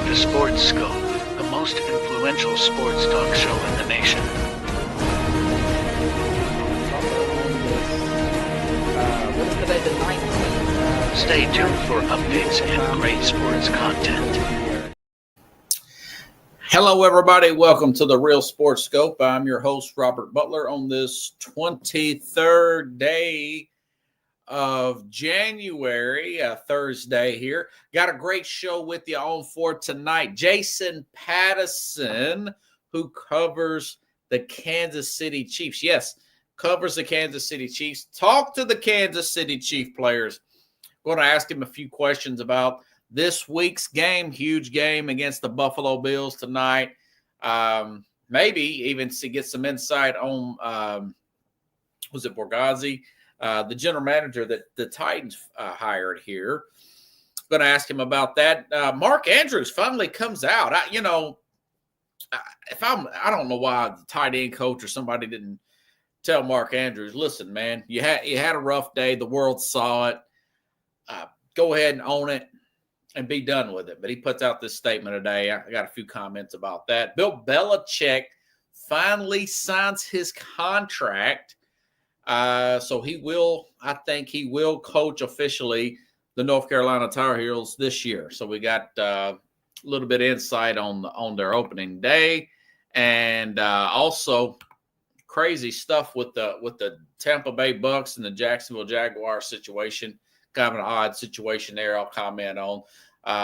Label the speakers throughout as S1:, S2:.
S1: to Sports Scope, the most influential sports talk show in the nation.
S2: What is today, the 19th?
S1: Stay tuned for updates and great sports content.
S3: Hello, everybody. Welcome to the Real Sports Scope. I'm your host, Robert Butler, on this 23rd day of January, Thursday here. Got a great show with you on for tonight. Jason Patterson, who covers the Kansas City Chiefs. Yes, covers the Kansas City Chiefs. Talk to the Kansas City Chief players. Going to ask him a few questions about this week's game, huge game against the Buffalo Bills tonight. Maybe even to get some insight on, was it Borgazzi? The general manager that the Titans hired here. Going to ask him about that. Mark Andrews finally comes out. I don't know why the tight end coach or somebody didn't tell Mark Andrews, listen, man, you had a rough day. The world saw it. Go ahead and own it and be done with it. But he puts out this statement today. I got a few comments about that. Bill Belichick finally signs his contract. So I think he will coach officially the North Carolina Tar Heels this year. So we got a little bit of insight on their opening day, and also crazy stuff with the Tampa Bay Bucks and the Jacksonville Jaguars situation. Kind of an odd situation there. I'll comment on.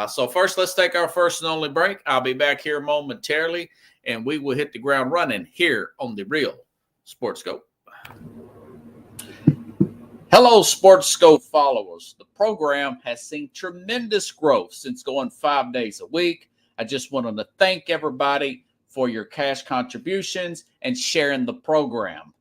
S3: So first, let's take our first and only break. I'll be back here momentarily, and we will hit the ground running here on the Real Sports Scope. Hello, Sports Scope followers. The program has seen tremendous growth since going 5 days a week. I just wanted to thank everybody for your cash contributions and sharing the program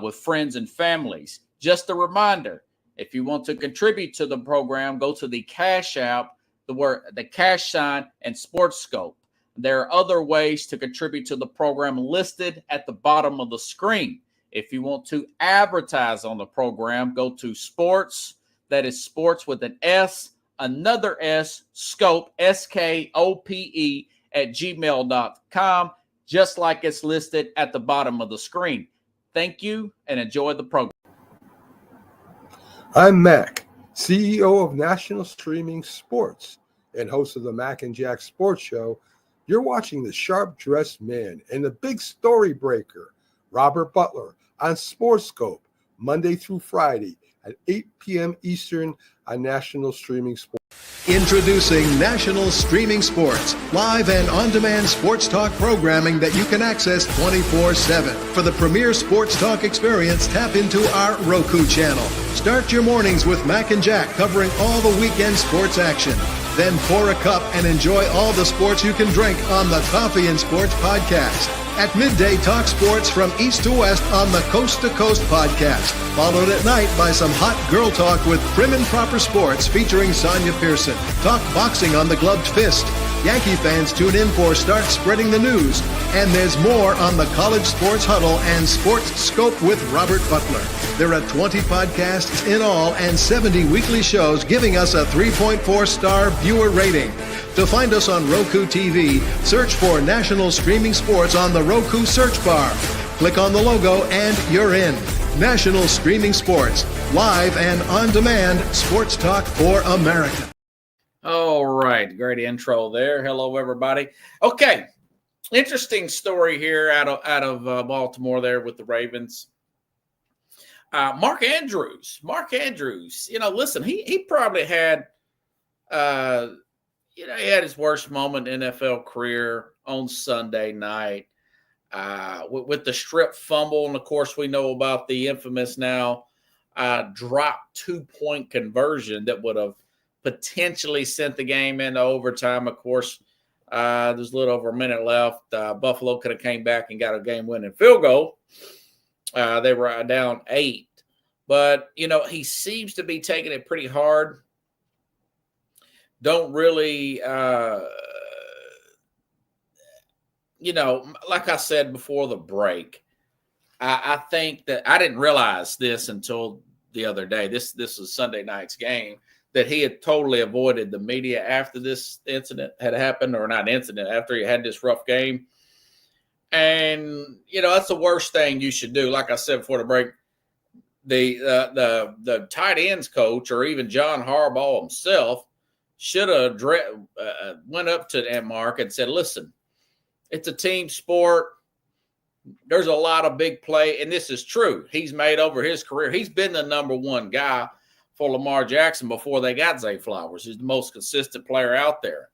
S3: with friends and families. Just a reminder, if you want to contribute to the program, go to the Cash App, the cash sign, and Sports Scope. There are other ways to contribute to the program listed at the bottom of the screen. If you want to advertise on the program, go to sports, that is sports with an S, another S, scope, SKOPE, at gmail.com, just like it's listed at the bottom of the screen. Thank you and enjoy the program.
S4: I'm Mac, CEO of National Streaming Sports and host of the Mac and Jack Sports Show. You're watching the sharp-dressed man and the big story breaker, Robert Butler, on Sports Scope, Monday through Friday at 8 p.m. Eastern on National Streaming Sports.
S5: Introducing National Streaming Sports, live and on-demand sports talk programming that you can access 24/7. For the premier sports talk experience, tap into our Roku channel. Start your mornings with Mac and Jack covering all the weekend sports action. Then pour a cup and enjoy all the sports you can drink on the Coffee and Sports podcast. At midday, talk sports from east to west on the Coast to Coast podcast. Followed at night by some hot girl talk with Prim and Proper Sports featuring Sonia Pearson. Talk boxing on the Gloved Fist. Yankee fans tune in for Start Spreading the News. And there's more on the College Sports Huddle and Sports Scope with Robert Butler. There are 20 podcasts in all and 70 weekly shows giving us a 3.4-star viewer rating. To find us on Roku TV, search for National Streaming Sports on the Roku search bar. Click on the logo and you're in. National Streaming Sports, live and on-demand sports talk for America.
S3: All right, great intro there. Hello, everybody. Okay, interesting story here out of Baltimore there with the Ravens. Mark Andrews. Listen, he probably had he had his worst moment in NFL career on Sunday night with the strip fumble. And, of course, we know about the infamous now drop 2-point conversion that would have potentially sent the game into overtime. Of course, there's a little over a minute left. Buffalo could have came back and got a game-winning field goal. They were down 8. But, he seems to be taking it pretty hard. Don't really, like I said before the break, I think that I didn't realize this until the other day. This was Sunday night's game. that he had totally avoided the media after this incident had happened, or not incident, after he had this rough game. And, that's the worst thing you should do. Like I said before the break, the tight ends coach, or even John Harbaugh himself, should have went up to Mark and said, listen, it's a team sport. There's a lot of big play, and this is true. He's made over his career. He's been the number one guy for Lamar Jackson before they got Zay Flowers. He's the most consistent player out there.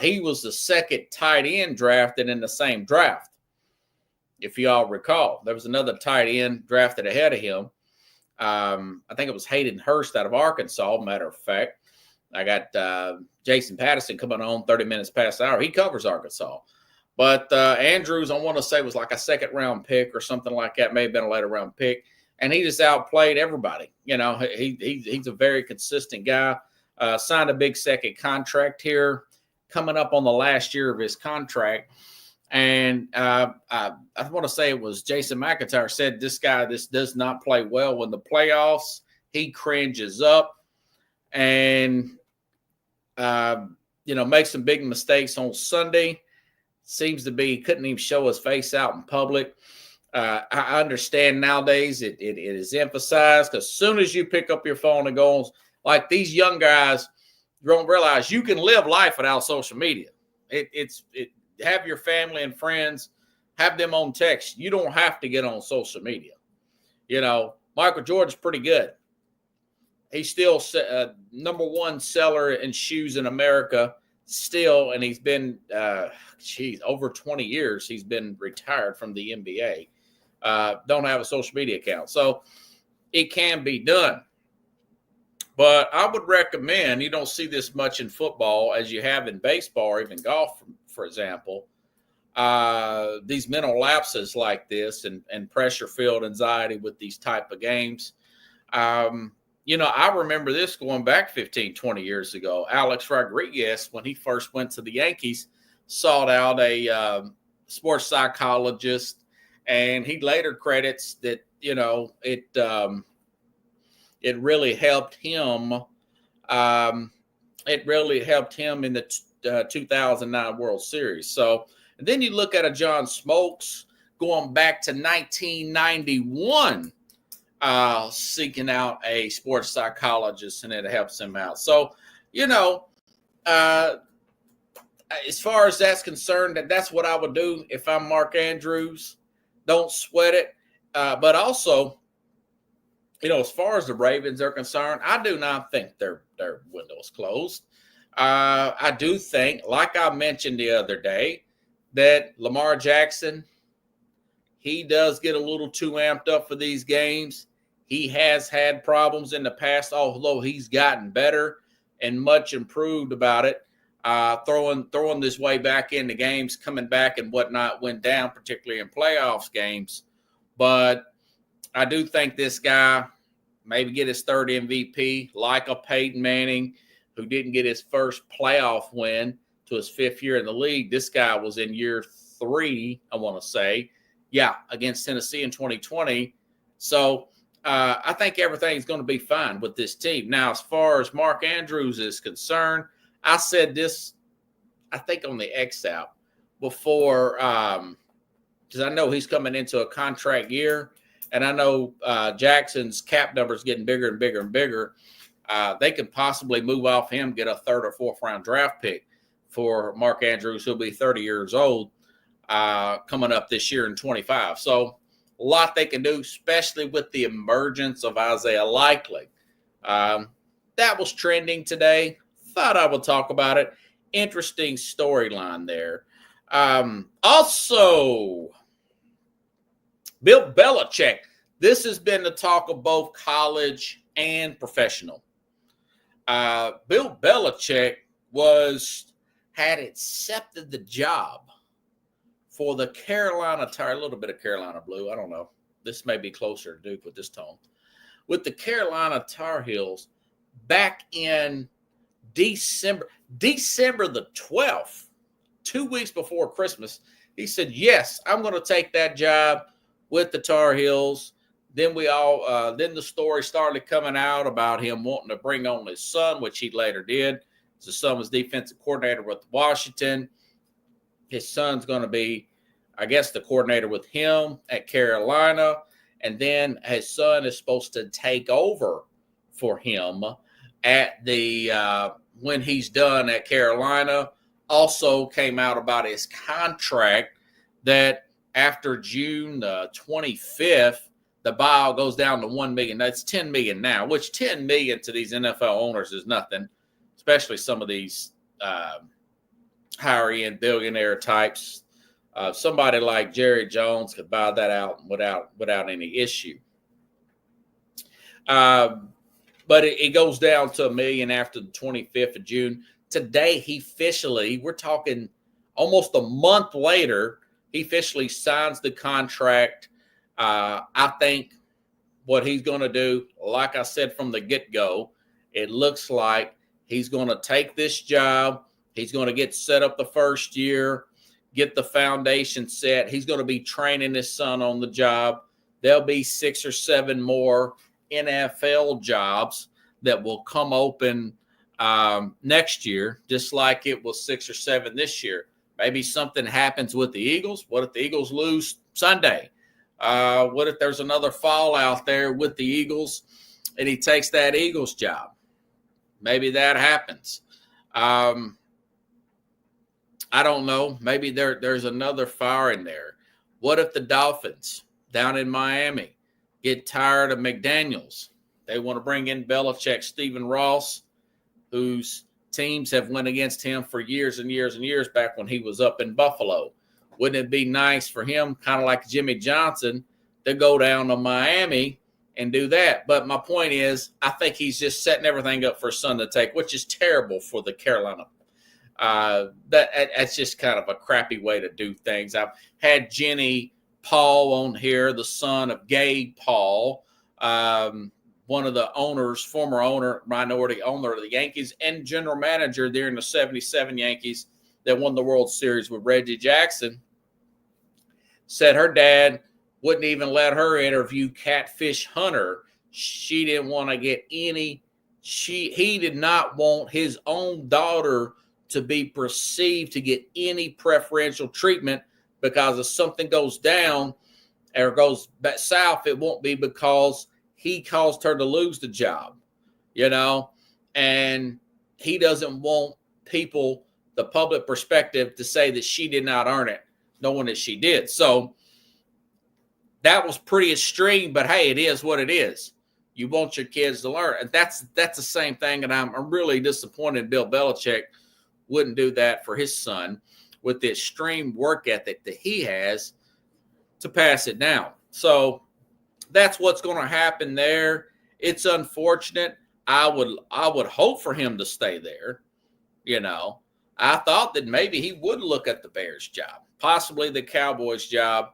S3: He was the second tight end drafted in the same draft. If you all recall, there was another tight end drafted ahead of him. I think it was Hayden Hurst out of Arkansas, matter of fact. I got Jason Patterson coming on 30 minutes past the hour. He covers Arkansas. But Andrews, I want to say, was like a second-round pick or something like that. May have been a later-round pick. And he just outplayed everybody. He's a very consistent guy. Signed a big second contract here, coming up on the last year of his contract. And I want to say it was Jason McIntyre said this does not play well in the playoffs. He cringes up and, makes some big mistakes on Sunday. Seems to be, couldn't even show his face out in public. I understand nowadays it is emphasized, because as soon as you pick up your phone and go on, like these young guys, you don't realize you can live life without social media. Have your family and friends, have them on text. You don't have to get on social media. Michael Jordan's pretty good. He's still number one seller in shoes in America still, and he's been, over 20 years he's been retired from the NBA. Don't have a social media account. So it can be done. But I would recommend, you don't see this much in football as you have in baseball or even golf, for example, these mental lapses like this and pressure-filled anxiety with these type of games. I remember this going back 15, 20 years ago. Alex Rodriguez, when he first went to the Yankees, sought out a sports psychologist, and he later credits that, it really helped him. It really helped him in the 2009 World Series. So, and then you look at a John Smoltz going back to 1991, seeking out a sports psychologist, and it helps him out. So, as far as that's concerned, that's what I would do if I'm Mark Andrews. Don't sweat it. But also, as far as the Ravens are concerned, I do not think their window is closed. I do think, like I mentioned the other day, that Lamar Jackson, he does get a little too amped up for these games. He has had problems in the past, although he's gotten better and much improved about it. Throwing this way back into games, coming back and whatnot, went down, particularly in playoffs games. But I do think this guy maybe get his third MVP, like a Peyton Manning, who didn't get his first playoff win to his fifth year in the league. This guy was in year 3, I want to say. Yeah, against Tennessee in 2020. So I think everything's going to be fine with this team. Now, as far as Mark Andrews is concerned, I said this, I think on the X out before, because I know he's coming into a contract year, and I know Jackson's cap number is getting bigger and bigger and bigger. They can possibly move off him, get a 3rd or 4th round draft pick for Mark Andrews, who'll be 30 years old coming up this year in 25. So a lot they can do, especially with the emergence of Isaiah Likely. That was trending today. Thought I would talk about it. Interesting storyline there. Also, Bill Belichick. This has been the talk of both college and professional. Bill Belichick had accepted the job for the Carolina Tar, a little bit of Carolina blue. I don't know. This may be closer to Duke with this tone. With the Carolina Tar Heels back in December the 12th, 2 weeks before Christmas, he said, yes, I'm going to take that job with the Tar Heels. then then the story started coming out about him wanting to bring on his son, which he later did. His son was defensive coordinator with Washington. His son's going to be, I guess, the coordinator with him at Carolina. And then his son is supposed to take over for him at when he's done at Carolina. Also came out about his contract that after June 25th, the buyout goes down to $1 million. That's $10 million now, which $10 million to these NFL owners is nothing, especially some of these higher-end billionaire types. Somebody like Jerry Jones could buy that out without any issue. But it goes down to $1 million after the 25th of June. Today, we're talking almost a month later, he officially signs the contract. I think what he's going to do, like I said from the get-go, it looks like he's going to take this job. He's going to get set up the first year, get the foundation set. He's going to be training his son on the job. There'll be 6 or 7 more NFL jobs that will come open next year, just like it was 6 or 7 this year. Maybe something happens with the Eagles. What if the Eagles lose Sunday? What if there's another fallout there with the Eagles and he takes that Eagles job? Maybe that happens. I don't know. Maybe there's another fire in there. What if the Dolphins down in Miami get tired of McDaniels? They want to bring in Belichick, Stephen Ross, whose teams have went against him for years and years and years back when he was up in Buffalo. Wouldn't it be nice for him, kind of like Jimmy Johnson, to go down to Miami and do that? But my point is, I think he's just setting everything up for his son to take, which is terrible for the Carolina. That's just kind of a crappy way to do things. I've had Jenny Paul on here, the son of Gabe Paul, one of the owners, minority owner of the Yankees and general manager during the 77 Yankees that won the World Series with Reggie Jackson, said her dad wouldn't even let her interview Catfish Hunter. She didn't want to get he did not want his own daughter to be perceived to get any preferential treatment, because if something goes down or goes back south, it won't be because he caused her to lose the job, and he doesn't want people, the public perspective, to say that she did not earn it, knowing that she did. So that was pretty extreme, but hey, it is what it is. You want your kids to learn. And that's the same thing. And I'm really disappointed Bill Belichick wouldn't do that for his son with the extreme work ethic that he has to pass it down. So that's what's going to happen there. It's unfortunate. I would hope for him to stay there. I thought that maybe he would look at the Bears job, possibly the Cowboys job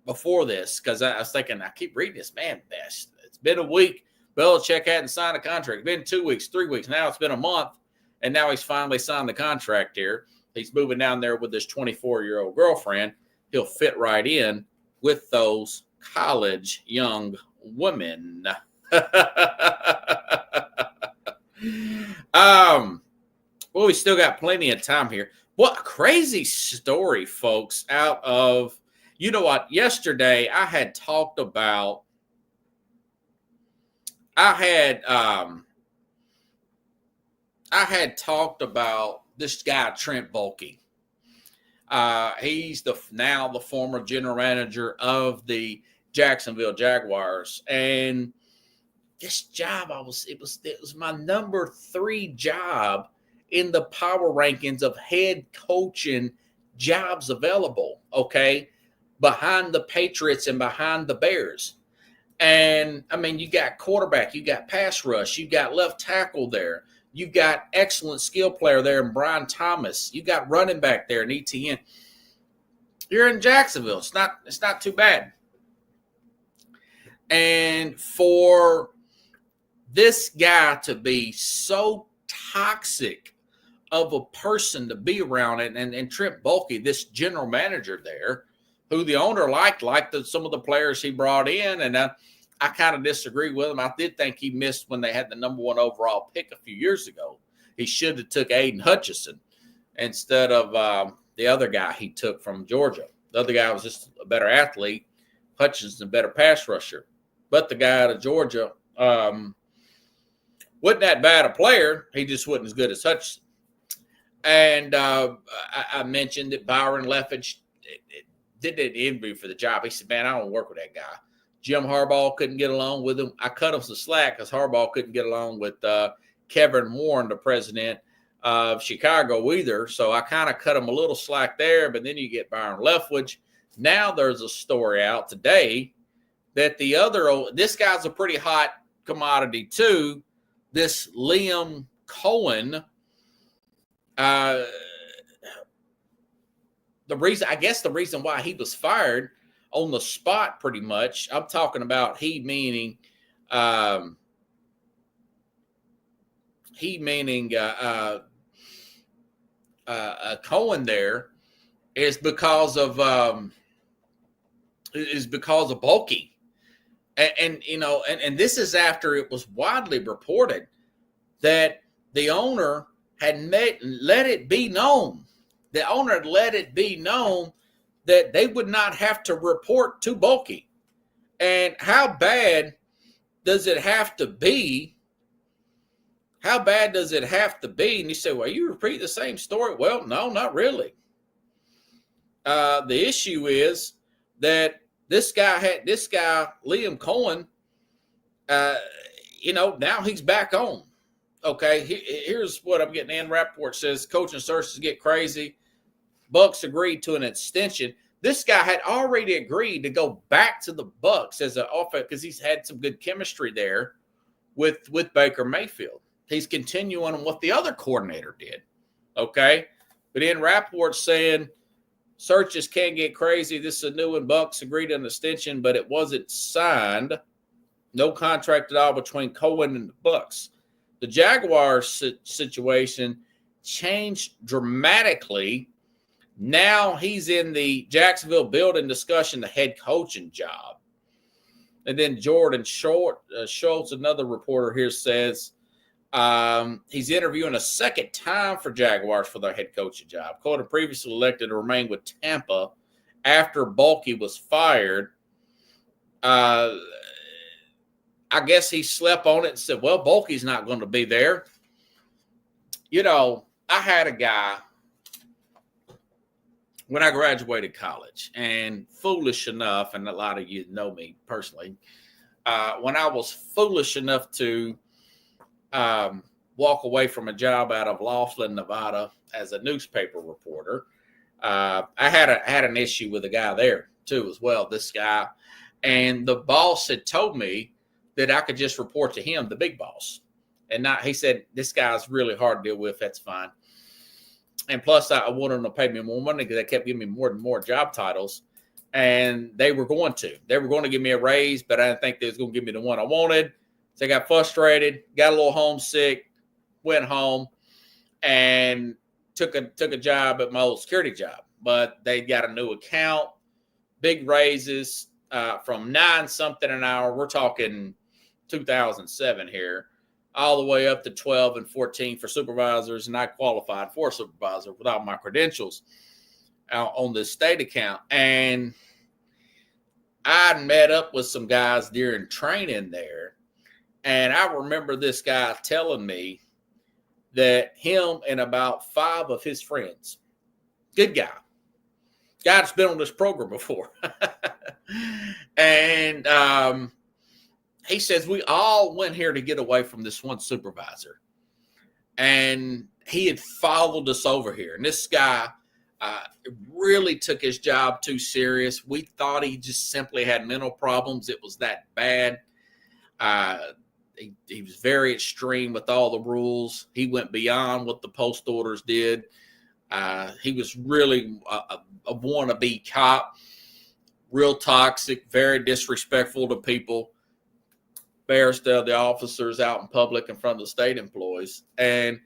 S3: before this, because I was thinking, I keep reading this, man, it's been a week. Belichick hadn't signed a contract. It's been 2 weeks, 3 weeks. Now it's been a month, and now he's finally signed the contract here. He's moving down there with his 24-year-old girlfriend. He'll fit right in with those college young women. Well, we still got plenty of time here. What a crazy story, folks, out of, yesterday I had talked about, this guy, Trent Baalke. He's now the former general manager of the Jacksonville Jaguars. And this job, it was my number 3 job in the power rankings of head coaching jobs available, okay, behind the Patriots and behind the Bears. And, you got quarterback, you got pass rush, you got left tackle there, you got excellent skill player there in Brian Thomas, you got running back there in ETN. You're in Jacksonville. It's not too bad. And for this guy to be so toxic of a person to be around it, and Trent Baalke, this general manager there, who the owner liked some of the players he brought in, and I kind of disagree with him. I did think he missed when they had the number 1 overall pick a few years ago. He should have took Aiden Hutchinson instead of the other guy he took from Georgia. The other guy was just a better athlete. Hutchinson, a better pass rusher. But the guy out of Georgia wasn't that bad a player. He just wasn't as good as Hutchinson. And I mentioned that Byron Leftwich did an interview for the job. He said, man, I don't work with that guy. Jim Harbaugh couldn't get along with him. I cut him some slack because Harbaugh couldn't get along with Kevin Warren, the president of Chicago, either. So I kind of cut him a little slack there. But then you get Byron Leftwich. Now there's a story out today that this guy's a pretty hot commodity too. This Liam Cohen, the reason why he was fired on the spot, pretty much. I'm talking about he meaning Cohen there is because of Bulky. And this is after it was widely reported that the owner had let it be known that they would not have to report to Bulky. And how bad does it have to be? And you say, well, you repeat the same story. Well, no, not really. The issue is that this guy, Liam Cohen, now he's back on. Okay, here's what I'm getting. Ian Rappaport says coaching searches get crazy. Bucks agreed to an extension. This guy had already agreed to go back to the Bucks as an offense because he's had some good chemistry there with Baker Mayfield. He's continuing on what the other coordinator did. Okay, but Ian Rappaport saying searches can get crazy. This is a new one. Bucks agreed to an extension, but it wasn't signed. No contract at all between Cohen and the Bucks. The Jaguars situation changed dramatically. Now he's in the Jacksonville building discussion, the head coaching job. And then Jordan Schultz, another reporter here, says he's interviewing a second time for Jaguars for their head coaching job. Cohen previously elected to remain with Tampa after Bulky was fired. I guess he slept on it and said, well, Bulky's not going to be there. I had a guy when I graduated college, and foolish enough, and a lot of you know me personally, when I was foolish enough to walk away from a job out of Laughlin, Nevada as a newspaper reporter, I had an issue with a guy there too as well, this guy. And the boss had told me that I could just report to him, the big boss. And he said, this guy's really hard to deal with. That's fine. And plus, I wanted them to pay me more money because they kept giving me more and more job titles. And they were going to give me a raise, but I didn't think they was going to give me the one I wanted. So I got frustrated, got a little homesick, went home, and took a job at my old security job. But they got a new account, big raises from 9-something an hour. We're talking 2007 here, all the way up to 12 and 14 for supervisors, and I qualified for a supervisor without my credentials on this state account. And I met up with some guys during training there, and I remember this guy telling me that him and about 5 of his friends, good guy that's been on this program before, and he says, we all went here to get away from this one supervisor. And he had followed us over here. And this guy really took his job too serious. We thought he just simply had mental problems. It was that bad. He was very extreme with all the rules. He went beyond what the post orders did. He was really a wannabe cop, real toxic, very disrespectful to people. Embarrassed the officers out in public in front of the state employees, and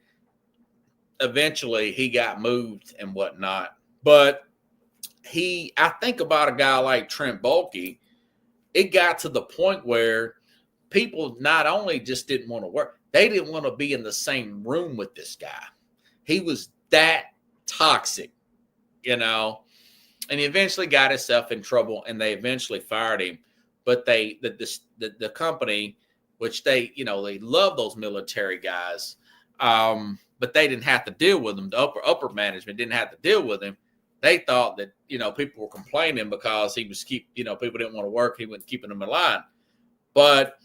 S3: eventually he got moved and whatnot. But I think about a guy like Trent Baalke. It got to the point where people not only just didn't want to work, they didn't want to be in the same room with this guy. He was that toxic, and he eventually got himself in trouble, and they eventually fired him. But the company, which they love those military guys, but they didn't have to deal with him. The upper management didn't have to deal with him. They thought that, people were complaining because he was people didn't want to work. He wasn't keeping them in line. But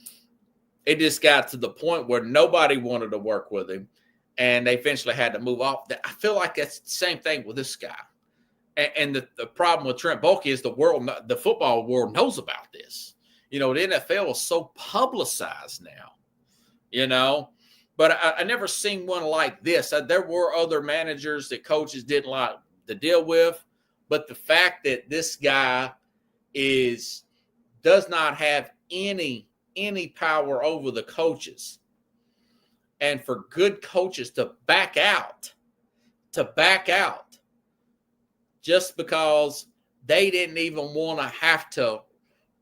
S3: it just got to the point where nobody wanted to work with him, and they eventually had to move off. I feel like that's the same thing with this guy. And the problem with Trent Baalke is the football world knows about this. The NFL is so publicized now, But I never seen one like this. There were other managers that coaches didn't like to deal with, but the fact that this guy does not have any power over the coaches, and for good coaches to back out just because they didn't even want to have to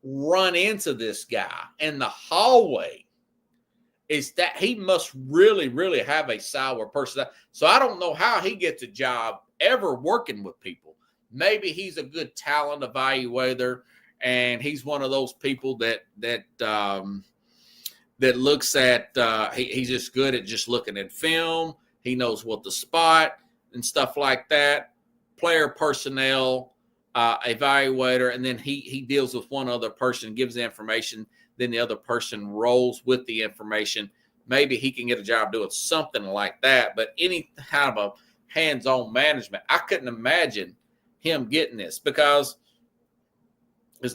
S3: run into this guy in the hallway, is that he must really, really have a sour personality. So I don't know how he gets a job ever working with people. Maybe he's a good talent evaluator, and he's one of those people that looks at he's just good at just looking at film. He knows what to spot and stuff like that. Player personnel evaluator, and then he deals with one other person, gives the information, then the other person rolls with the information. Maybe he can get a job doing something like that, but any kind of a hands-on management, I couldn't imagine him getting this, because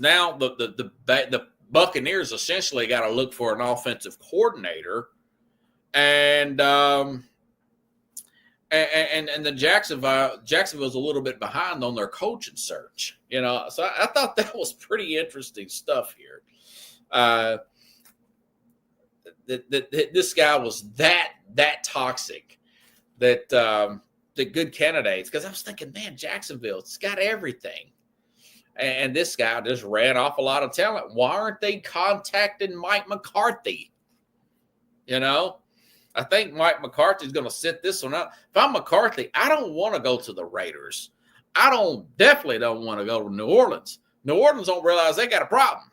S3: now the Buccaneers essentially got to look for an offensive coordinator, and the Jacksonville's a little bit behind on their coaching search, So I thought that was pretty interesting stuff here. This guy was that toxic that the good candidates, because I was thinking, man, Jacksonville's got everything. And this guy just ran off a lot of talent. Why aren't they contacting Mike McCarthy? I think Mike McCarthy's going to sit this one out. If I'm McCarthy, I don't want to go to the Raiders. Definitely don't want to go to New Orleans. New Orleans don't realize they got a problem.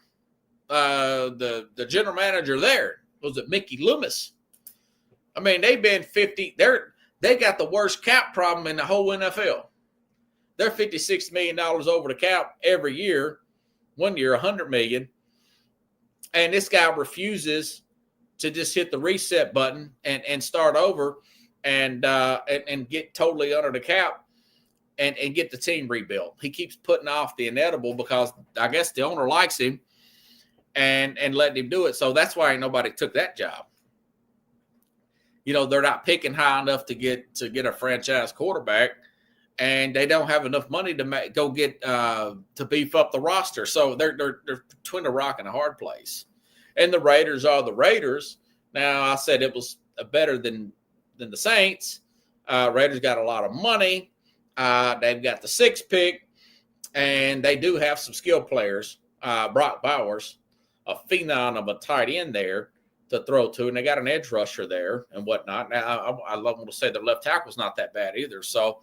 S3: The general manager there was it Mickey Loomis. I mean, they've been 50. They got the worst cap problem in the whole NFL. They're $56 million over the cap every year. 1 year, $100 million. And this guy refuses to just hit the reset button and start over and get totally under the cap and get the team rebuilt. He keeps putting off the inevitable because I guess the owner likes him and letting him do it. So that's why nobody took that job. They're not picking high enough to get a franchise quarterback, and they don't have enough money to go get to beef up the roster. So they're between a rock and a hard place. And the Raiders are the Raiders. Now, I said it was better than the Saints. Raiders got a lot of money. They've got the 6th pick, and they do have some skill players. Brock Bowers, a phenom of a tight end there to throw to, and they got an edge rusher there and whatnot. Now, I love to say their left tackle's not that bad either. So,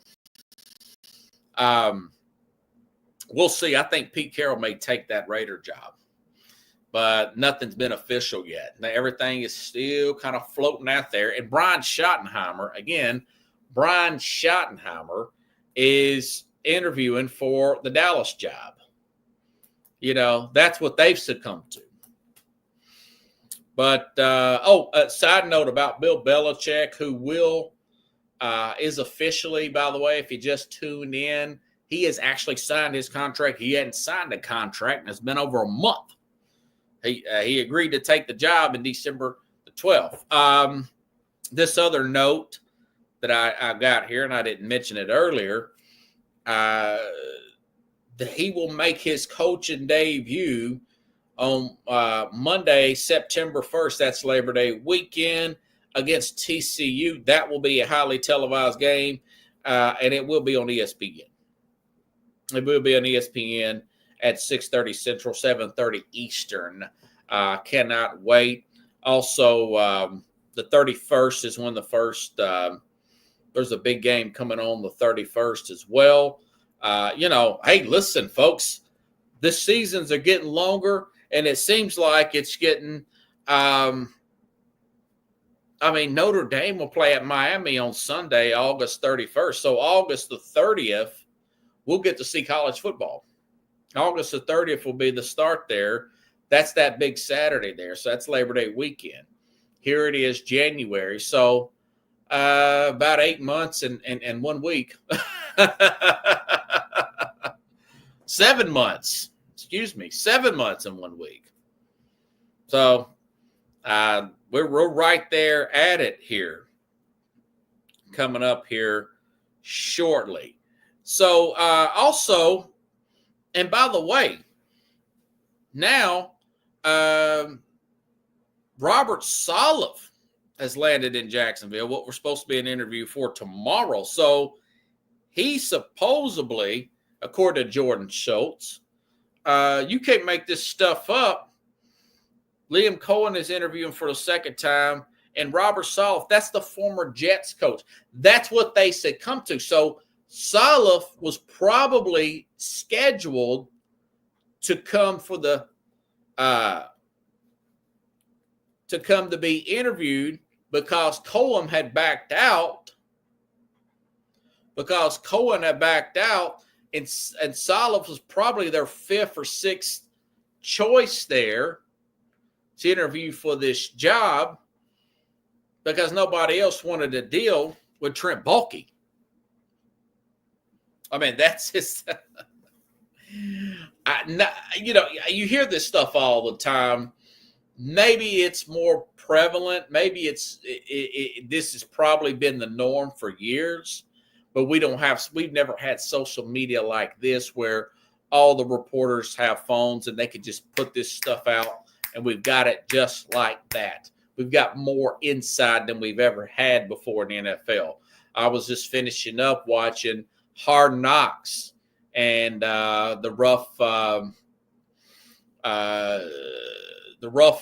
S3: we'll see. I think Pete Carroll may take that Raider job, but nothing's been official yet. Now, everything is still kind of floating out there. And Brian Schottenheimer is interviewing for the Dallas job. That's what they've succumbed to. But, side note about Bill Belichick, who is officially, by the way, if you just tuned in, he has actually signed his contract. He hadn't signed a contract, and it's been over a month. He agreed to take the job in December the 12th. This other note that I got here, and I didn't mention it earlier, that he will make his coaching debut on Monday, September 1st. That's Labor Day weekend against TCU. That will be a highly televised game, and it will be on ESPN. It will be on ESPN at 6:30 Central, 7:30 Eastern. Cannot wait. Also, the 31st is when the first there's a big game coming on the 31st as well. Hey, listen, folks, the seasons are getting longer, and it seems like it's getting Notre Dame will play at Miami on Sunday, August 31st. So August the 30th, we'll get to see college football. August the 30th will be the start there. That's that big Saturday there. So that's Labor Day weekend. Here it is, January. So about 8 months and 1 week. 7 months. 7 months and 1 week. So we're right there at it here. Coming up here shortly. So also, and by the way, now Robert Saleh has landed in Jacksonville, what we're supposed to be an interview for tomorrow. So he supposedly, according to Jordan Schultz, you can't make this stuff up. Liam Cohen is interviewing for the second time, and Robert Saleh, that's the former Jets coach. That's what they said come to. So Saleh was probably scheduled to come for the to be interviewed because Cohen had backed out. And Saleh was probably their fifth or sixth choice there to interview for this job because nobody else wanted to deal with Trent Baalke. I mean, that's just, you hear this stuff all the time. Maybe it's more prevalent. Maybe this has probably been the norm for years, but we've never had social media like this where all the reporters have phones and they can just put this stuff out and we've got it just like that. We've got more inside than we've ever had before in the NFL. I was just finishing up watching Hard Knocks and the rough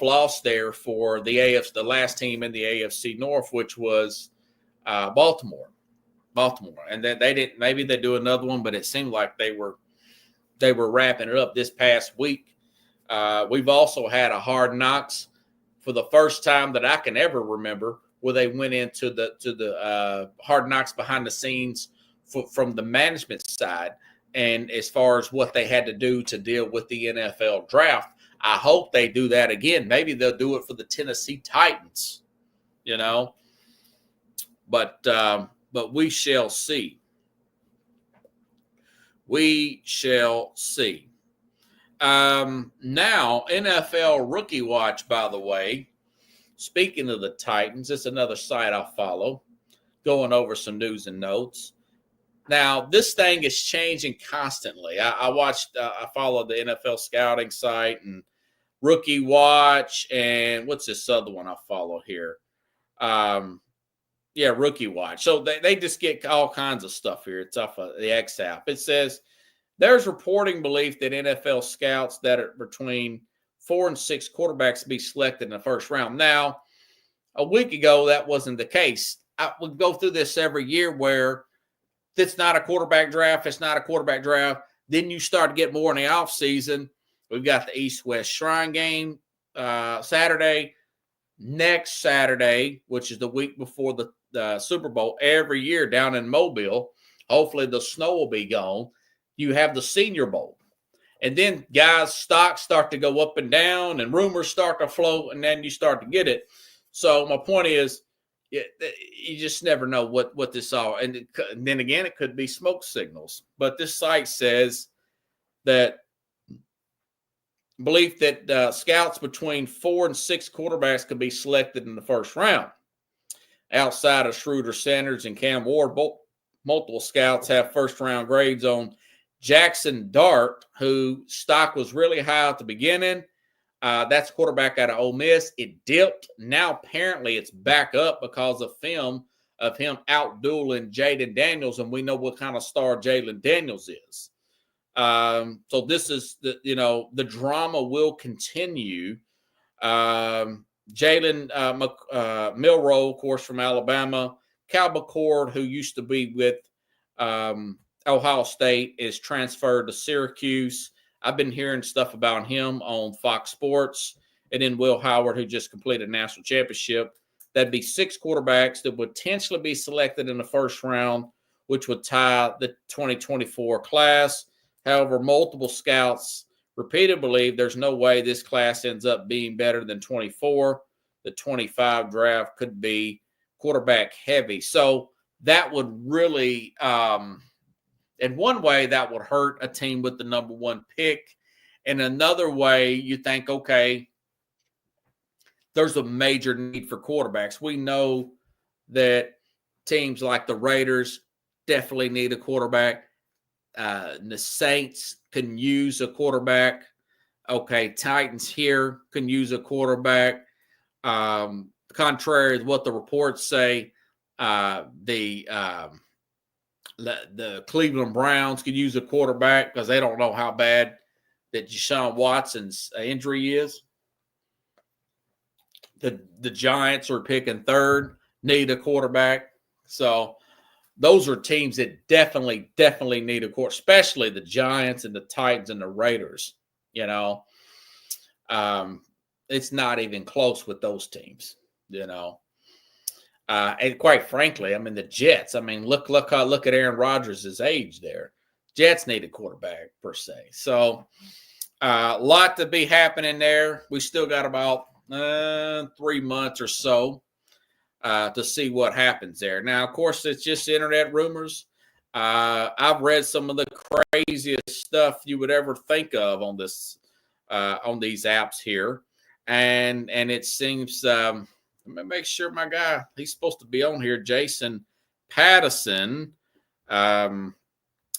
S3: loss there for the last team in the AFC North, which was Baltimore. And then maybe they do another one, but it seemed like they were wrapping it up this past week. We've also had a Hard Knocks for the first time that I can ever remember, where they went into the Hard Knocks behind the scenes from the management side, and as far as what they had to do to deal with the NFL draft. I hope they do that again. Maybe they'll do it for the Tennessee Titans, But we shall see. We shall see. Now, NFL Rookie Watch, by the way, speaking of the Titans, it's another site I follow, going over some news and notes. Now, this thing is changing constantly. I follow the NFL scouting site and Rookie Watch, and what's this other one I follow here? Rookie Watch. So they just get all kinds of stuff here. It's off of the X app. It says there's reporting belief that NFL scouts that are between 4 and 6 quarterbacks be selected in the first round. Now, a week ago, that wasn't the case. We go through this every year where it's not a quarterback draft. It's not a quarterback draft. Then you start to get more in the offseason. We've got the East-West Shrine game Saturday. Next Saturday, which is the week before the Super Bowl, every year down in Mobile, hopefully the snow will be gone, you have the Senior Bowl. And then guys' stocks start to go up and down and rumors start to float, and then you start to get it. So my point is, you just never know what this all, and then again, it could be smoke signals. But this site says that belief that scouts between 4 and 6 quarterbacks could be selected in the first round. Outside of Schroeder Sanders and Cam Ward, multiple scouts have first-round grades on Jackson Dart, whose stock was really high at the beginning. That's quarterback out of Ole Miss. It dipped. Now apparently it's back up because of film of him out-dueling Jaden Daniels, and we know what kind of star Jalen Daniels is. So this is the drama will continue. Jalen Milroe, of course, from Alabama. Cal McCord, who used to be with Ohio State, is transferred to Syracuse. I've been hearing stuff about him on Fox Sports. And then Will Howard, who just completed a national championship. That'd be 6 quarterbacks that would potentially be selected in the first round, which would tie the 2024 class. However, multiple scouts repeatedly believe there's no way this class ends up being better than 24. The 25 draft could be quarterback heavy. So that would really, in one way, that would hurt a team with the number 1 pick. In another way, you think, okay, there's a major need for quarterbacks. We know that teams like the Raiders definitely need a quarterback. The Saints can use a quarterback. Okay, Titans here can use a quarterback. Contrary to what the reports say, the Cleveland Browns could use a quarterback because they don't know how bad that Deshaun Watson's injury is. The Giants are picking 3rd, need a quarterback. So those are teams that definitely need a quarterback, especially the Giants and the Titans and the Raiders. It's not even close with those teams, And quite frankly, I mean, the Jets, look at Aaron Rodgers' age there. Jets need a quarterback per se. So a lot to be happening there. We still got about 3 months or so to see what happens there. Now, of course, it's just internet rumors. I've read some of the craziest stuff you would ever think of on this on these apps here, and it seems. Let me make sure my guy, he's supposed to be on here, Jason Pattison.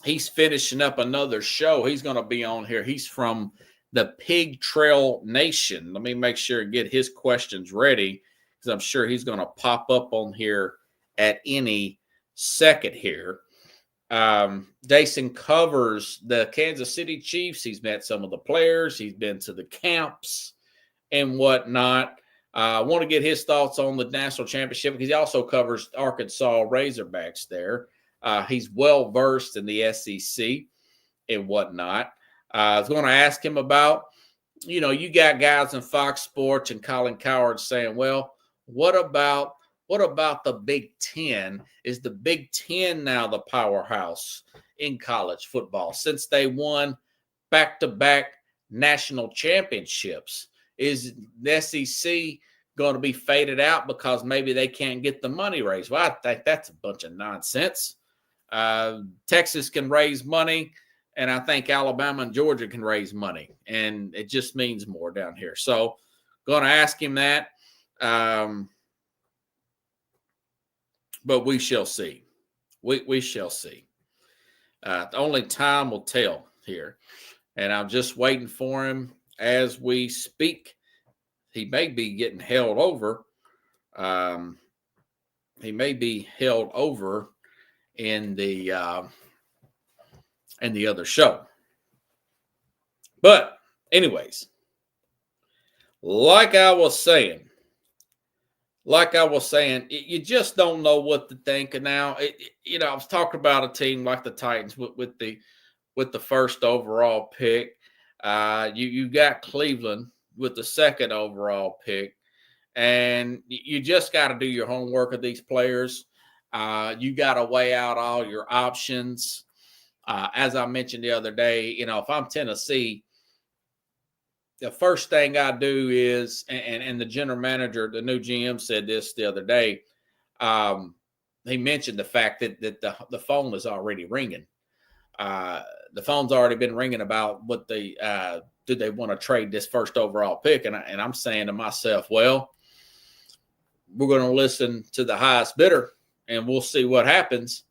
S3: He's finishing up another show. He's going to be on here. He's from the Pig Trail Nation. Let me make sure and get his questions ready because I'm sure he's going to pop up on here at any second here. Jason covers the Kansas City Chiefs. He's met some of the players. He's been to the camps and whatnot. I want to get his thoughts on the national championship because he also covers Arkansas Razorbacks there. He's well-versed in the SEC and whatnot. I was going to ask him about, you got guys in Fox Sports and Colin Cowherd saying, well, what about the Big Ten? Is the Big Ten now the powerhouse in college football since they won back-to-back national championships? Is the SEC going to be faded out because maybe they can't get the money raised? Well, I think that's a bunch of nonsense. Texas can raise money, and I think Alabama and Georgia can raise money, and it just means more down here. So going to ask him that, but we shall see. We shall see. Only time will tell here, and I'm just waiting for him as we speak. He may be getting held over. He may be held over in the other show. But anyways, like I was saying, you just don't know what to think. And now, I was talking about a team like the Titans with the first overall pick. You got Cleveland with the second overall pick, and you just got to do your homework of these players. You got to weigh out all your options. As I mentioned the other day, if I'm Tennessee, the first thing I do is, and the general manager, the new GM said this the other day, he mentioned the fact that the phone is already ringing. The phone's already been ringing about what do they want to trade this first overall pick? And I'm saying to myself, well, we're going to listen to the highest bidder and we'll see what happens.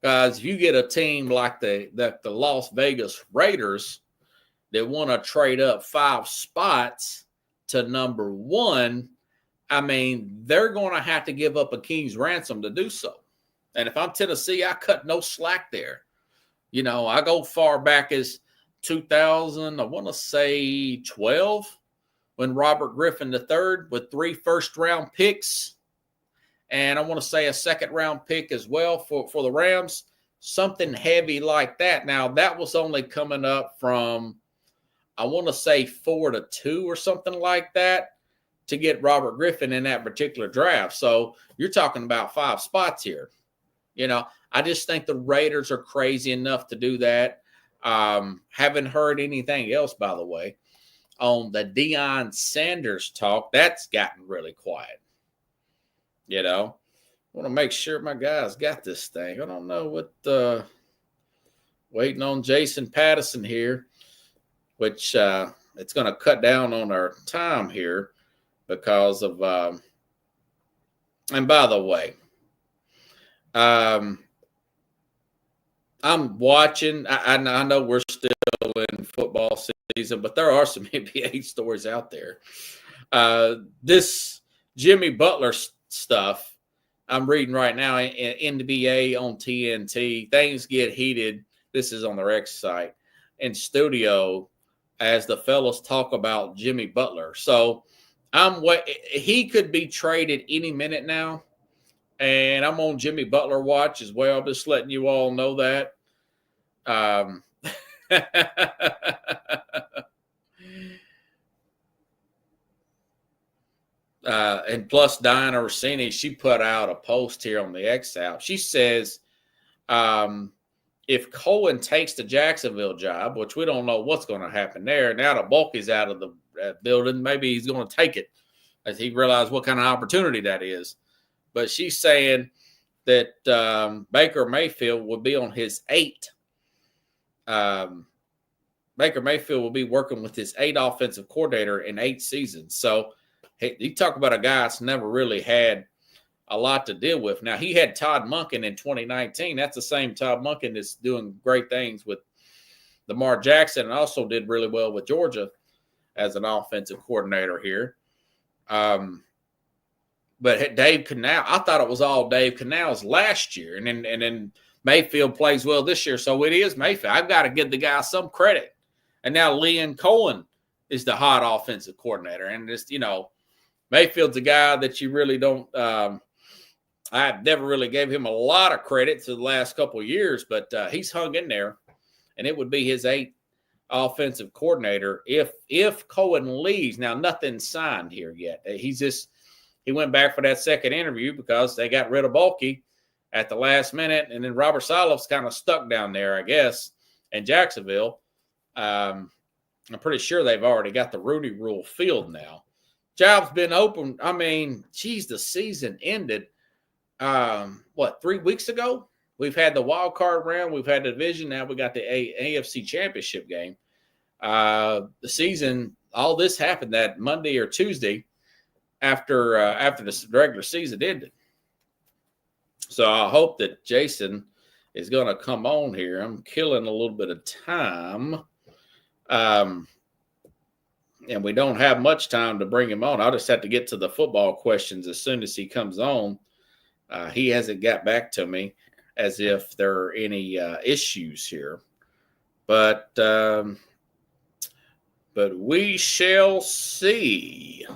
S3: Because if you get a team like the Las Vegas Raiders that want to trade up 5 spots to number 1, they're going to have to give up a king's ransom to do so. And if I'm Tennessee, I cut no slack there. You know, I go far back as 2000, I want to say 12, when Robert Griffin III with 3 first-round picks, and I want to say a second-round pick as well for the Rams, something heavy like that. Now, that was only coming up from, I want to say 4-2 or something like that to get Robert Griffin in that particular draft. So you're talking about 5 spots here. You know, I just think the Raiders are crazy enough to do that. Haven't heard anything else, by the way, on the Deion Sanders talk. That's gotten really quiet. You know, I want to make sure my guys got this thing. I don't know what, waiting on Jason Patterson here, which it's going to cut down on our time here because of, and by the way, I'm watching. I know we're still in football season, but there are some NBA stories out there. This Jimmy Butler stuff I'm reading right now in NBA on TNT. Things get heated. This is on their X site in studio as the fellas talk about Jimmy Butler. So he could be traded any minute now. And I'm on Jimmy Butler watch as well. I'm just letting you all know that. And plus, Diana Rossini, she put out a post here on the X app. She says, if Cohen takes the Jacksonville job, which we don't know what's going to happen there, now that Bulky's out of the building, maybe he's going to take it as he realized what kind of opportunity that is. But she's saying that Baker Mayfield will be on his 8. Baker Mayfield will be working with his 8 offensive coordinator in 8 seasons. So you talk about a guy that's never really had a lot to deal with. Now, he had Todd Monken in 2019. That's the same Todd Monken that's doing great things with Lamar Jackson and also did really well with Georgia as an offensive coordinator here. But Dave Canal, I thought it was all Dave Canals last year. And then Mayfield plays well this year. So it is Mayfield. I've got to give the guy some credit. And now Liam Cohen is the hot offensive coordinator. And just, you know, Mayfield's a guy that you really don't I never really gave him a lot of credit to the last couple of years, but he's hung in there. And it would be his 8th offensive coordinator if Cohen leaves. Now, nothing's signed here yet. He went back for that second interview because they got rid of Bulky at the last minute. And then Robert Saleh's kind of stuck down there, I guess, in Jacksonville. I'm pretty sure they've already got the Rooney Rule filled now. Job's been open. I mean, geez, the season ended, 3 weeks ago? We've had the wild card round. We've had the division. Now we got the AFC championship game. The season, all this happened that Monday or Tuesday after the regular season ended. So I hope that Jason is going to come on here. I'm killing a little bit of time. And we don't have much time to bring him on. I'll just have to get to the football questions as soon as he comes on. He hasn't got back to me as if there are any issues here. But we shall see.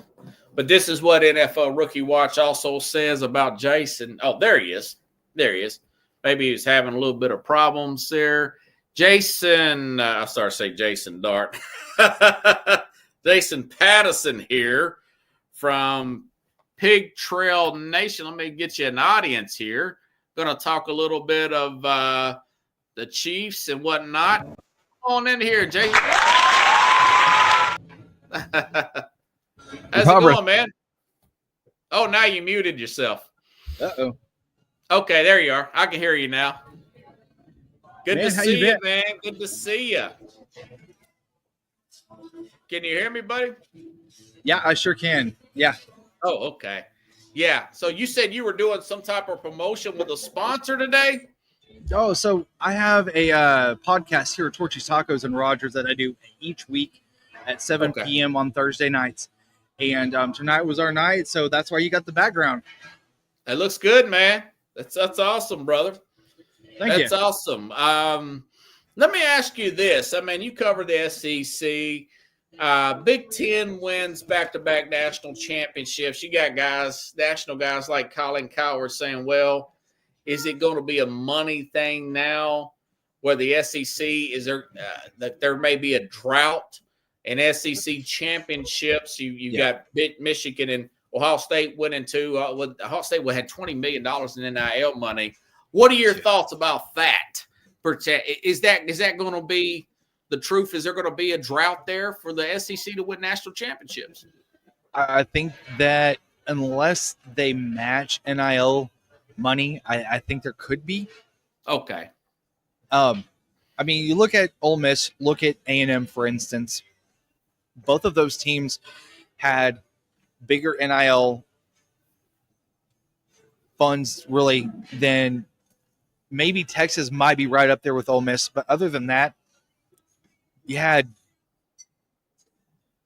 S3: But this is what NFL Rookie Watch also says about Jason. Oh, there he is. There he is. Maybe he's having a little bit of problems there. Jason, I started to say Jason Dart. Jason Patterson here from Pig Trail Nation. Let me get you an audience here. Going to talk a little bit of the Chiefs and whatnot. Come on in here, Jason. How's it going, man? Oh, now you muted yourself.
S6: Uh-oh.
S3: Okay, there you are. I can hear you now. Good
S6: Man,
S3: to
S6: how
S3: see
S6: you
S3: you,
S6: been?
S3: man. Good to see you. Can you hear me, buddy?
S6: Yeah, I sure can. Yeah.
S3: Oh, okay. Yeah. So you said you were doing some type of promotion with a sponsor today?
S6: Oh, so I have a podcast here at Torchy's Tacos and Rogers that I do each week at 7
S3: Okay.
S6: p.m. on Thursday nights. And tonight was our night, so that's why you got the background.
S3: It looks good, man. That's awesome, brother.
S6: Thank
S3: That's
S6: you.
S3: awesome. Let me ask you this. I mean, you cover the SEC. Big Ten wins back-to-back national championships. You got national guys like Colin Cowherd saying, well, is it going to be a money thing now where the SEC is there that there may be a drought in SEC championships? You got Michigan and Ohio State winning too. Ohio State had $20 million in NIL money. What are your thoughts about that? Is that going to be the truth? Is there going to be a drought there for the SEC to win national championships?
S6: I think that unless they match NIL money, I think there could be.
S3: Okay.
S6: I mean, you look at Ole Miss, look at A&M, for instance. Both of those teams had bigger NIL funds, really, than maybe Texas might be right up there with Ole Miss. But other than that, you had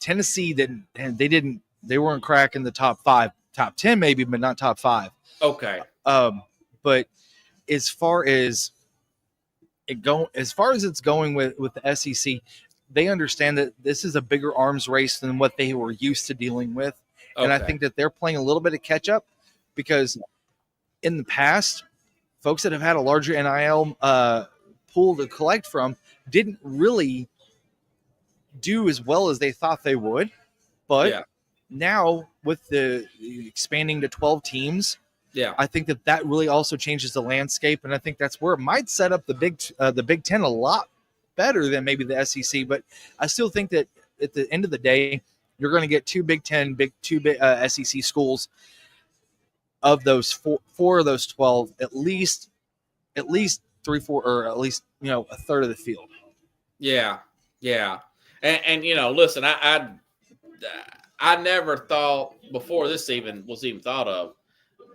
S6: Tennessee they weren't cracking the top 5, top 10 maybe, but not top 5.
S3: Okay.
S6: But as far as it's going with the SEC, they understand that this is a bigger arms race than what they were used to dealing with. Okay. And I think that they're playing a little bit of catch up, because in the past, folks that have had a larger NIL pool to collect from didn't really do as well as they thought they would. But now with the expanding to 12 teams, I think that really also changes the landscape, and I think that's where it might set up the Big Ten a lot better than maybe the SEC. But I still think that at the end of the day, you're going to get two Big Ten, two SEC schools. Of those four of those 12, at least 3, 4, or at least a third of the field. Yeah.
S3: And listen, I never thought before this was even thought of,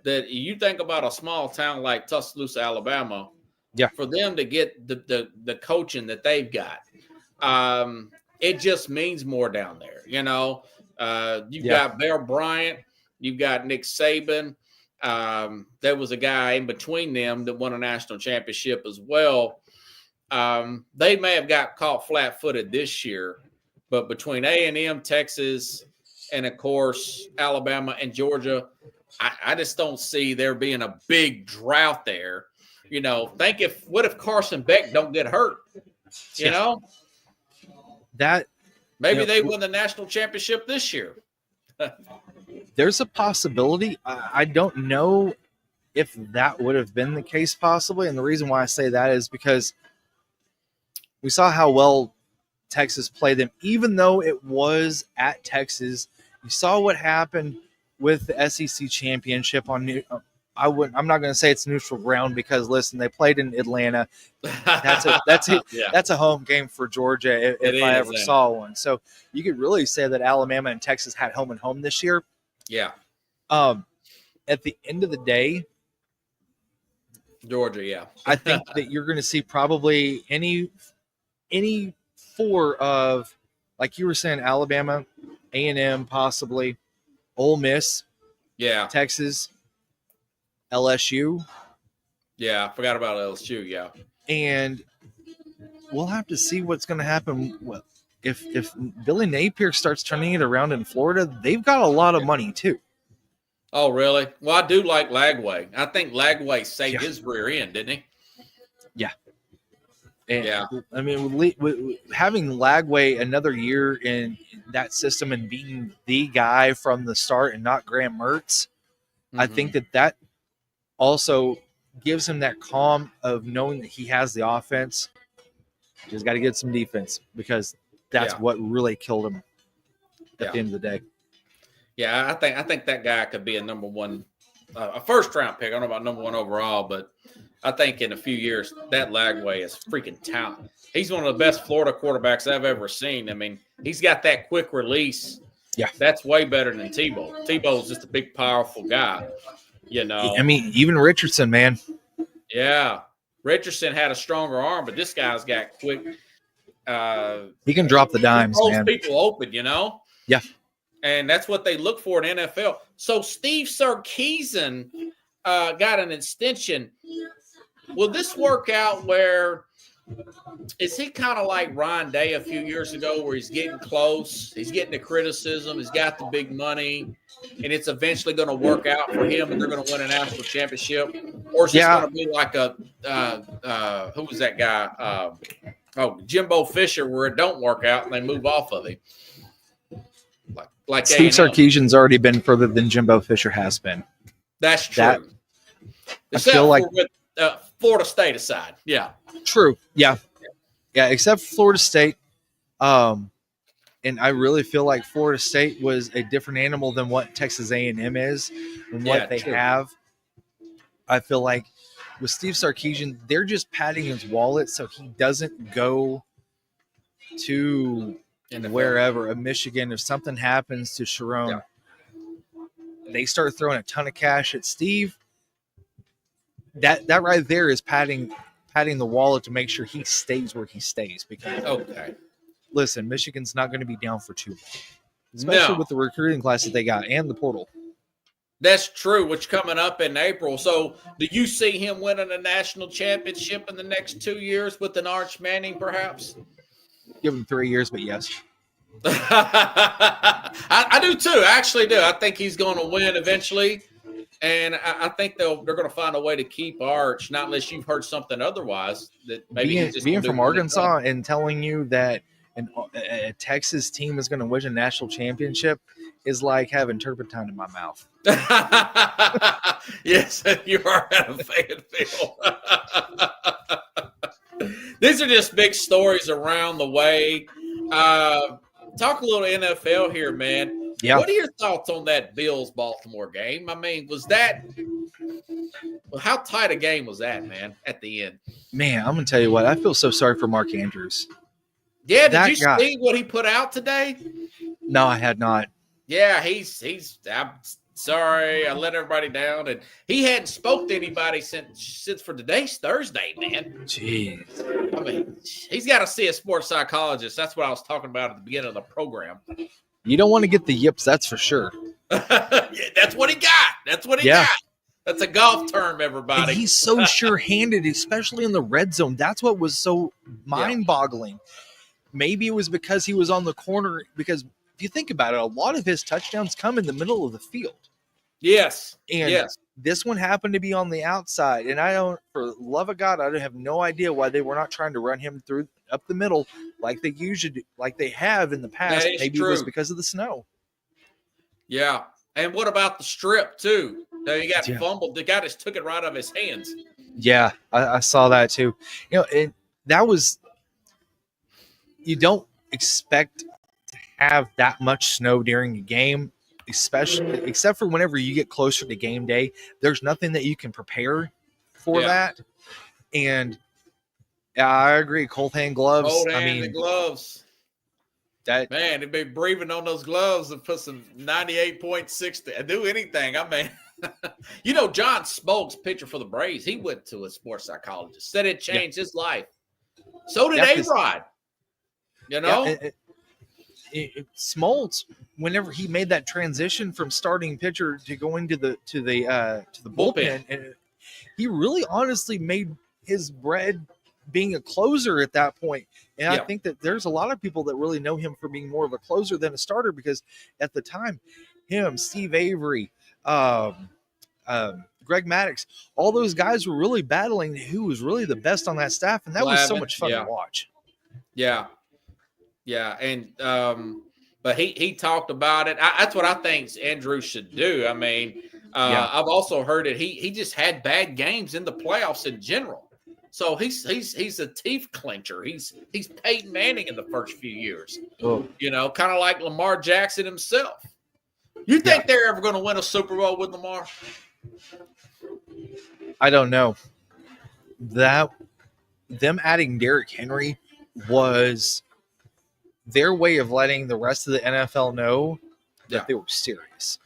S3: that you think about a small town like Tuscaloosa, Alabama, for them to get the coaching that they've got, it just means more down there. You've got Bear Bryant, you've got Nick Saban. There was a guy in between them that won a national championship as well. They may have got caught flat-footed this year, but between A&M, Texas, and of course Alabama and Georgia, I just don't see there being a big drought there. What if Carson Beck don't get hurt?
S6: That
S3: maybe they win the national championship this year.
S6: There's a possibility. I don't know if that would have been the case possibly. And the reason why I say that is because we saw how well Texas played them, even though it was at Texas. You saw what happened with the SEC championship I'm not going to say it's neutral ground, because listen, they played in Atlanta. That's a home game for Georgia if I ever saw one. So you could really say that Alabama and Texas had home and home this year.
S3: Yeah.
S6: At the end of the day,
S3: Georgia, yeah.
S6: I think that you're going to see probably any 4 of, like you were saying, Alabama, A&M, possibly Ole Miss, Texas, LSU.
S3: Yeah, I forgot about LSU, yeah.
S6: And we'll have to see what's going to happen. If Billy Napier starts turning it around in Florida, they've got a lot of money too.
S3: Oh, really? Well, I do like Lagway. I think Lagway saved his rear end, didn't he?
S6: Yeah. And I mean, having Lagway another year in that system and being the guy from the start and not Graham Mertz, I think that also gives him that calm of knowing that he has the offense. He's got to get some defense, because that's what really killed him at the end of the day.
S3: Yeah, I think that guy could be a number one, a first-round pick. I don't know about number 1 overall, but I think in a few years that Lagway is freaking talent. He's one of the best Florida quarterbacks I've ever seen. I mean, he's got that quick release. Yeah, that's way better than Tebow. Tebow's just a big, powerful guy.
S6: I mean, even Richardson, man.
S3: Yeah, Richardson had a stronger arm, but this guy's got quick.
S6: He can drop the dimes, man.
S3: People open,
S6: Yeah.
S3: And that's what they look for in NFL. So Steve Sarkisian got an extension. Will this work out where Is he kind of like Ryan Day a few years ago, where he's getting close, he's getting the criticism, he's got the big money, and it's eventually going to work out for him, and they're going to win a national championship? Or is this going to be like a who was that guy? Jimbo Fisher, where it don't work out and they move off of him? Like
S6: Steve
S3: A&M.
S6: Sarkisian's already been further than Jimbo Fisher has been.
S3: That's true. Except
S6: feel like
S3: with Florida State aside, yeah.
S6: True. Yeah. Yeah. Except for Florida State. And I really feel like Florida State was a different animal than what Texas A&M is and what they have. I feel like with Steve Sarkisian, they're just padding his wallet so he doesn't go to wherever, a Michigan. If something happens to Sharon, they start throwing a ton of cash at Steve. That right there is padding the wallet to make sure he stays where he stays. Because listen, Michigan's not going to be down for too long, especially with the recruiting class that they got and the portal.
S3: That's true, which coming up in April. So do you see him winning a national championship in the next 2 years with an Arch Manning, perhaps?
S6: Give him 3 years, but yes.
S3: I do too. I actually do. I think he's going to win eventually. And I think they're going to find a way to keep Arch, not unless you've heard something otherwise. That maybe
S6: being from Arkansas and telling you that a Texas team is going to win a national championship is like having turpentine in my mouth.
S3: Yes, you are at a Fayetteville. These are just big stories around the way. Talk a little NFL here, man.
S6: Yeah.
S3: What are your thoughts on that Bills-Baltimore game? I mean, how tight a game was that, man, at the end?
S6: Man, I'm going to tell you what. I feel so sorry for Mark Andrews.
S3: Yeah, did you see what he put out today?
S6: No, I had not.
S3: Yeah, I'm sorry, I let everybody down, and he hadn't spoke to anybody since for today's Thursday, man.
S6: Jeez.
S3: I mean, he's got to see a sports psychologist. That's what I was talking about at the beginning of the program.
S6: You don't want to get the yips, that's for sure.
S3: Yeah, that's what he got. That's what he got. That's a golf term, everybody.
S6: And he's so sure-handed, especially in the red zone. That's what was so mind-boggling. Maybe it was because he was on the corner, because if you think about it, a lot of his touchdowns come in the middle of the field.
S3: Yes.
S6: And this one happened to be on the outside. And for the love of God, I have no idea why they were not trying to run him through up the middle like they usually do, like they have in the past. Maybe it was because of the snow.
S3: Yeah. And what about the strip, too? He got fumbled. The guy just took it right out of his hands.
S6: Yeah, I saw that, too. That was – you don't expect to have that much snow during a game, except for whenever you get closer to game day. There's nothing that you can prepare for that. And I agree. Cold hand gloves.
S3: Gloves. Man, they'd be breathing on those gloves and put some 98.6 to do anything. I mean, John Smoltz, pitcher for the Braves, he went to a sports psychologist, said it changed his life. So did A-Rod.
S6: Smoltz, whenever he made that transition from starting pitcher to going to the bullpen, and he really honestly made his bread being a closer at that point. And I think that there's a lot of people that really know him for being more of a closer than a starter, because at the time, him, Steve Avery, Greg Maddux, all those guys were really battling who was really the best on that staff, and that was so much fun to watch.
S3: Yeah. Yeah, and but he talked about it. That's what I think Andrew should do. I mean, I've also heard that he just had bad games in the playoffs in general. So he's a teeth clincher. He's Peyton Manning in the first few years. Kind of like Lamar Jackson himself. You think they're ever going to win a Super Bowl with Lamar?
S6: I don't know. Them adding Derrick Henry was their way of letting the rest of the NFL know that they were serious.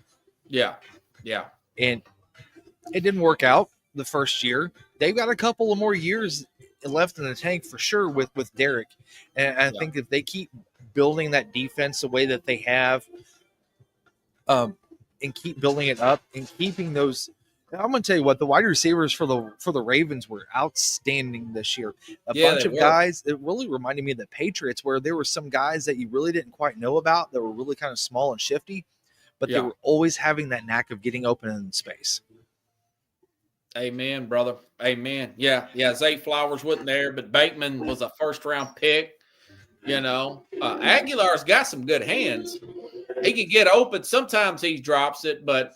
S6: Yeah. Yeah. And it didn't work out the first year. They've got a couple of more years left in the tank for sure with Derrick. And I think if they keep building that defense the way that they have, and keep building it up and keeping those I'm going to tell you what, the wide receivers for the Ravens were outstanding this year. A
S3: Yeah,
S6: bunch
S3: they
S6: of
S3: were.
S6: guys. It really reminded me of the Patriots, where there were some guys that you really didn't quite know about that were really kind of small and shifty, but they
S3: Yeah.
S6: were always having that knack of getting open in space.
S3: Amen, brother. Amen. Yeah. Zay Flowers wasn't there, but Bateman was a first-round pick. Aguilar's got some good hands. He can get open. Sometimes he drops it, but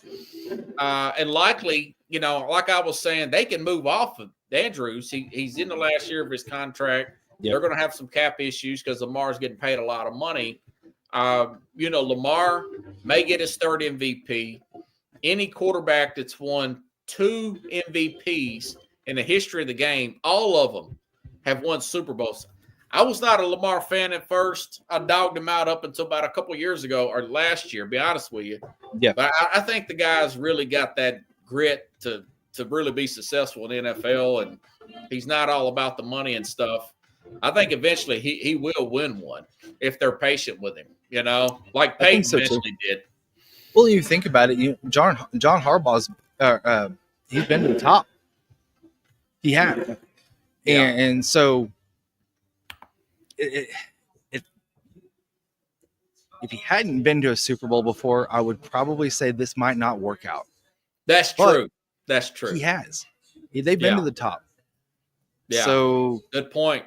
S3: and likely, like I was saying, they can move off of Andrews. He's in the last year of his contract.
S6: Yep.
S3: They're going to have some cap issues because Lamar's getting paid a lot of money. Lamar may get his third MVP. Any quarterback that's won 2 MVPs in the history of the game, all of them have won Super Bowls. I was not a Lamar fan at first. I dogged him out up until about a couple of years ago or last year, to be honest with you.
S6: Yeah.
S3: But I think the guy's really got that grit to really be successful in the NFL, and he's not all about the money and stuff. I think eventually he will win one if they're patient with him, like Peyton eventually did.
S6: Well, you think about it, John Harbaugh's he's been to the top. He had.
S3: Yeah.
S6: And so if he hadn't been to a Super Bowl before, I would probably say this might not work out.
S3: That's true. That's true.
S6: He has. They've been to the top.
S3: Yeah.
S6: So
S3: good point.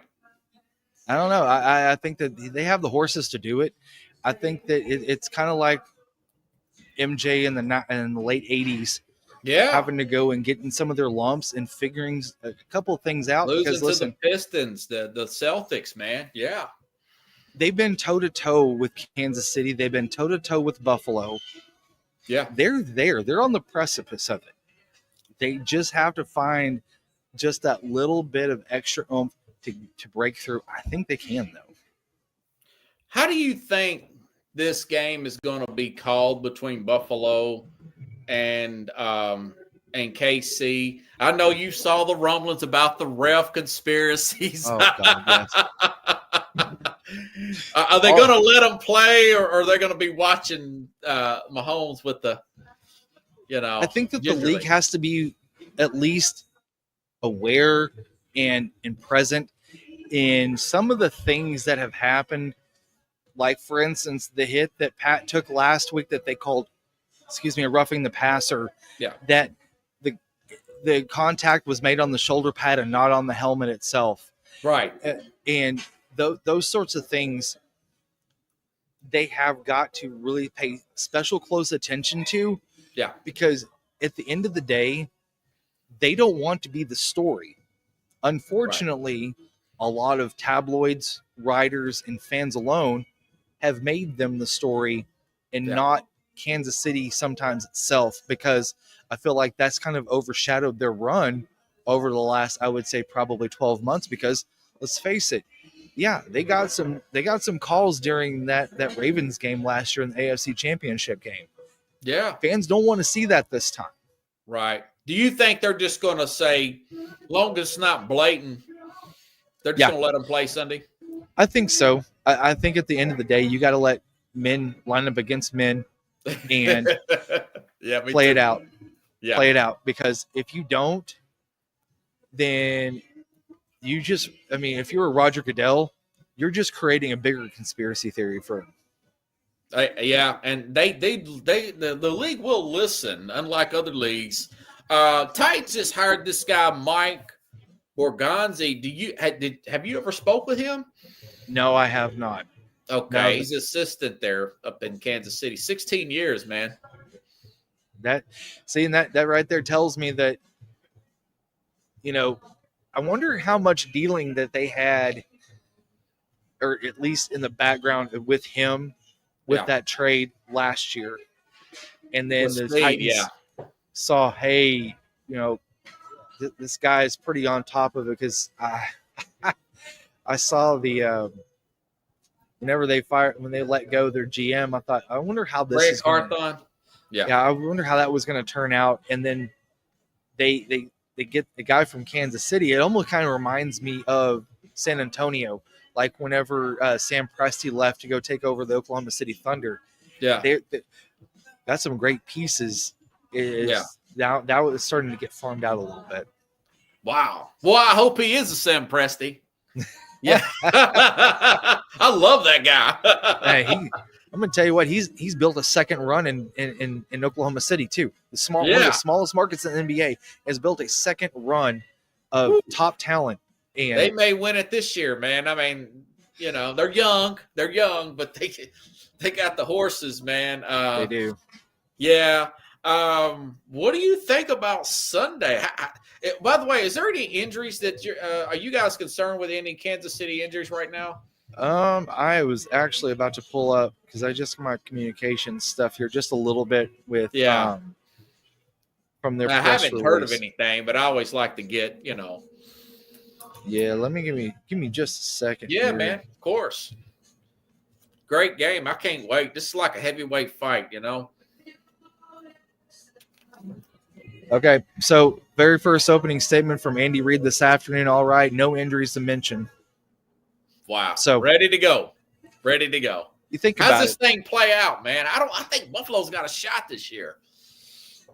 S6: I don't know. I think that they have the horses to do it. I think that it's kind of like MJ in the late 80s.
S3: Yeah.
S6: Having to go and getting some of their lumps and figuring a couple of things out.
S3: Losing
S6: because listen,
S3: to the Pistons, the Celtics, man. Yeah.
S6: They've been toe-to-toe with Kansas City. They've been toe-to-toe with Buffalo.
S3: Yeah.
S6: They're there. They're on the precipice of it. They just have to find just that little bit of extra oomph to break through. I think they can, though.
S3: How do you think this game is going to be called between Buffalo and KC? I know you saw the rumblings about the ref conspiracies.
S6: Oh, God, yes.
S3: Are they going to let them play, or are they going to be watching Mahomes with the,
S6: I think that the league has to be at least aware and present in some of the things that have happened. Like, for instance, the hit that Pat took last week that they called, a roughing the passer.
S3: Yeah.
S6: That the contact was made on the shoulder pad and not on the helmet itself.
S3: Right.
S6: And those sorts of things, they have got to really pay special close attention to.
S3: Yeah.
S6: Because at the end of the day, they don't want to be the story. Unfortunately, a lot of tabloids, writers, and fans alone have made them the story and not Kansas City sometimes itself, because I feel like that's kind of overshadowed their run over the last, I would say, probably 12 months. Because let's face it, they got some calls during that Ravens game last year in the AFC Championship game.
S3: Yeah.
S6: Fans don't want to see that this time.
S3: Right. Do you think they're just going to say, long as it's not blatant, they're just going to let them play Sunday?
S6: I think so. I think at the end of the day, you got to let men line up against men and play it out. Yeah. Play it out. Because if you don't, then you just, if you're a Roger Goodell, you're just creating a bigger conspiracy theory for him.
S3: And the league will listen, unlike other leagues. Titans just hired this guy, Mike Borgonzi. Have you ever spoke with him?
S6: No, I have not.
S3: Okay,
S6: no.
S3: He's assistant there up in Kansas City. 16 years, man.
S6: That right there tells me that, I wonder how much dealing that they had, or at least in the background with him, with that trade last year. And then the Titans saw, hey, this guy is pretty on top of it, because I saw the whenever when they let go their GM, I thought, I wonder how this is going to. Yeah, I wonder how that was going to turn out. And then they get the guy from Kansas City. It almost kind of reminds me of San Antonio, like whenever Sam Presti left to go take over the Oklahoma City Thunder.
S3: Yeah,
S6: that's some great pieces. that was starting to get farmed out a little bit.
S3: Wow. Well, I hope he is a Sam Presti. Yeah. I love that guy.
S6: Hey, I'm gonna tell you what, he's built a second run in Oklahoma City too. One of the smallest markets in the NBA has built a second run of top talent. And
S3: they may win it this year, man. I mean, you know, they're young, but they got the horses, man.
S6: They do.
S3: Yeah. What do you think about Sunday? By the way, is there any injuries that are you guys concerned with any Kansas City injuries right now?
S6: I was actually about to pull up because I just got my communication stuff here just a little bit with from their
S3: I
S6: press
S3: haven't
S6: release.
S3: heard of anything, but I always like to get, you know.
S6: Yeah, let me give me just a second.
S3: Yeah,
S6: here.
S3: man, of course. Great game. I can't wait. This is like a heavyweight fight, you know.
S6: Okay, so very first opening statement from Andy Reid this afternoon. All right, no injuries to mention.
S3: Wow.
S6: So
S3: ready to go. Ready to go.
S6: You think
S3: How's
S6: about
S3: this
S6: it.
S3: thing play out, man? I think Buffalo's got a shot this year.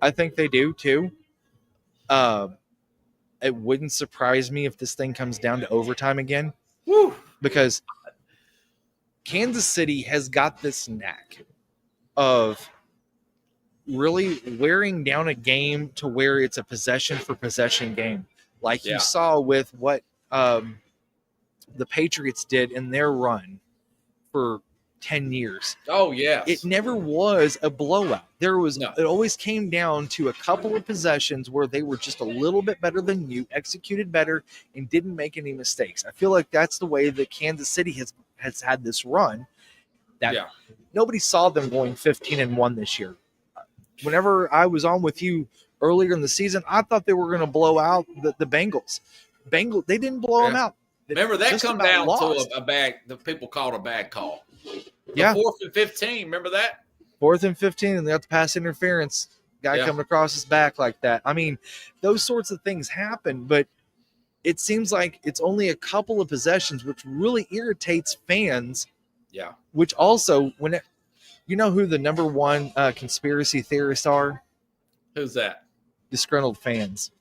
S6: I think they do too. It wouldn't surprise me if this thing comes down to overtime again.
S3: Woo.
S6: Because Kansas City has got this knack of really wearing down a game to where it's a possession for possession game. Like you saw with what the Patriots did in their run for 10 years.
S3: Oh, yes.
S6: It never was a blowout. It always came down to a couple of possessions where they were just a little bit better than you, executed better, and didn't make any mistakes. I feel like that's the way that Kansas City has had this run. That nobody saw them going 15-1 this year. Whenever I was on with you earlier in the season, I thought they were going to blow out the Bengals. They didn't blow them out.
S3: Remember, that come down to a bad, the people called a bad call. The 4th and 15, remember that?
S6: 4th and 15, and they got the pass interference. Guy coming across his back like that. I mean, those sorts of things happen, but it seems like it's only a couple of possessions, which really irritates fans.
S3: Yeah.
S6: Which also, you know who the number one conspiracy theorists are?
S3: Who's that?
S6: Disgruntled fans.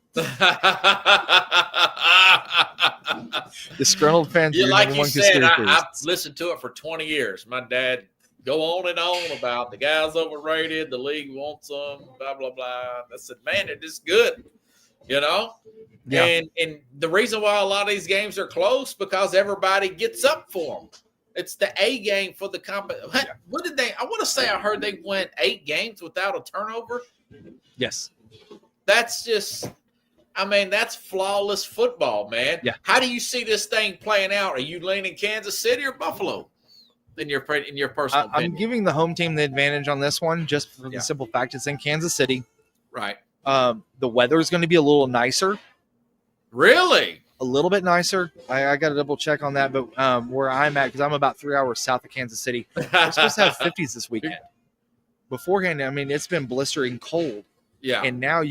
S6: Disgruntled fans.
S3: Yeah, like you said, I've listened to it for 20 years. My dad go on and on about the guy's overrated, the league wants them, blah, blah, blah. I said, man, they're just good, you know? Yeah. And the reason why a lot of these games are close because everybody gets up for them. It's the A game for the company. What did they? I want to say I heard they went 8 games without a turnover.
S6: Yes.
S3: That's just, I mean, that's flawless football, man.
S6: Yeah.
S3: How do you see this thing playing out? Are you leaning Kansas City or Buffalo? In your personal opinion?
S6: I'm giving the home team the advantage on this one, just for the simple fact it's in Kansas City.
S3: Right.
S6: The weather is going to be a little nicer.
S3: Really?
S6: A little bit nicer. I got to double check on that, but where I'm at, because I'm about 3 hours south of Kansas City, we're supposed to have 50s this weekend. Beforehand, I mean, it's been blistering cold.
S3: Yeah.
S6: And now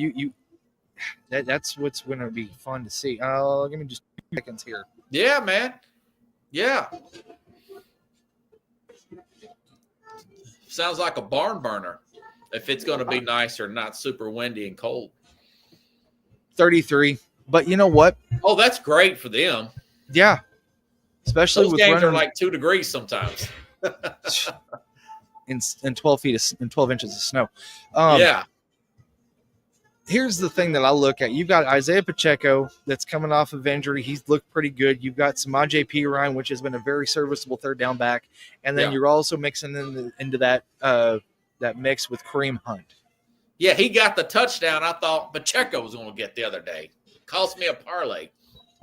S6: that's what's going to be fun to see. Give me just 2 seconds here.
S3: Yeah, man. Yeah. Sounds like a barn burner if it's going to be nicer, not super windy and cold.
S6: 33. But you know what?
S3: Oh, that's great for them.
S6: Yeah. Especially
S3: those
S6: with
S3: games
S6: running,
S3: are like 2 degrees sometimes.
S6: in 12 feet and 12 inches of snow.
S3: Yeah.
S6: Here's the thing that I look at. You've got Isaiah Pacheco that's coming off of injury. He's looked pretty good. You've got Samaje Perine, which has been a very serviceable third down back. And then you're also mixing into that mix with Kareem Hunt.
S3: Yeah, he got the touchdown I thought Pacheco was going to get the other day. Cost me a parlay.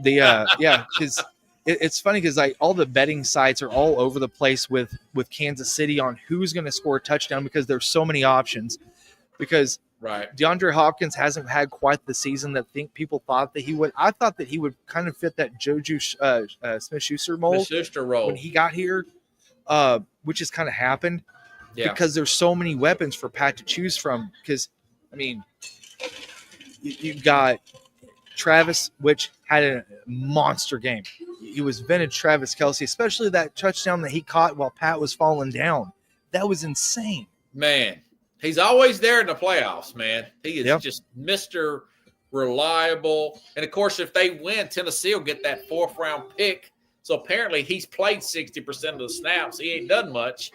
S6: Because it's funny because like all the betting sites are all over the place with Kansas City on who's going to score a touchdown because there's so many options. Because DeAndre Hopkins hasn't had quite the season that people thought that he would. I thought that he would kind of fit that Juju Smith-Schuster mold when he got here, which has kind of happened because there's so many weapons for Pat to choose from. Because, I mean, you've got Travis, which had a monster game. He was vintage Travis Kelce, especially that touchdown that he caught while Pat was falling down. That was insane.
S3: Man. He's always there in the playoffs, man. He is
S6: Yep.
S3: just Mr. Reliable. And, of course, if they win, Tennessee will get that 4th-round pick. So, apparently, he's played 60% of the snaps. He ain't done much.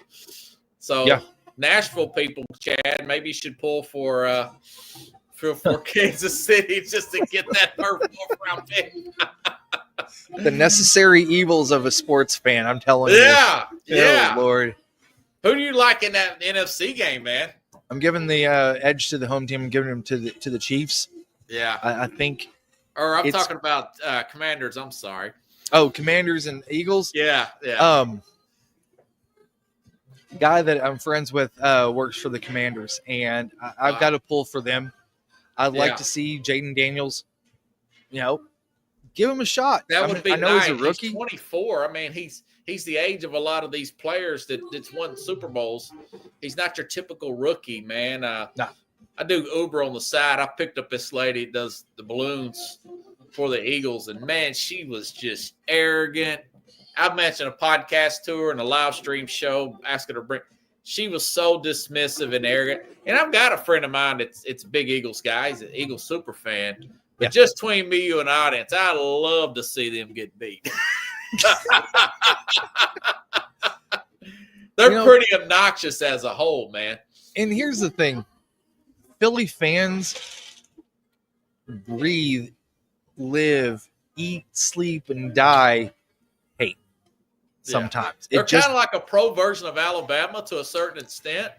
S3: So,
S6: Yeah.
S3: Nashville people, Chad, maybe you should pull for Kansas City just to get that 4th-round pick.
S6: The necessary evils of a sports fan, I'm telling you.
S3: Yeah, yeah.
S6: Oh, Lord.
S3: Who do you like in that NFC game, man?
S6: I'm giving the edge to the home team. I'm giving them to the Chiefs.
S3: Yeah.
S6: I think.
S3: Or I'm
S6: It's-
S3: talking about Commanders. I'm sorry.
S6: Oh, Commanders and Eagles.
S3: Yeah, yeah.
S6: Guy that I'm friends with works for the Commanders, and I've got to pull for them. I'd like
S3: Yeah.
S6: to see Jaden Daniels, give him a shot.
S3: That would be
S6: I know
S3: nice.
S6: he's a rookie.
S3: He's 24. I mean, he's the age of a lot of these players that's won Super Bowls. He's not your typical rookie, man.
S6: No.
S3: I do Uber on the side. I picked up this lady that does the balloons for the Eagles, and man, she was just arrogant. I mentioned a podcast to her and a live stream show, asking her to bring. She was so dismissive and arrogant. And I've got a friend of mine that's a big Eagles guy. He's an Eagles super fan. But
S6: Yeah.
S3: just between me, you, and the audience, I love to see them get beat. They're pretty obnoxious as a whole, man.
S6: And here's the thing: Philly fans breathe, live, eat, sleep, and die hate.
S3: Yeah.
S6: Sometimes
S3: They're
S6: it just
S3: kind of like a pro version of Alabama to a certain extent.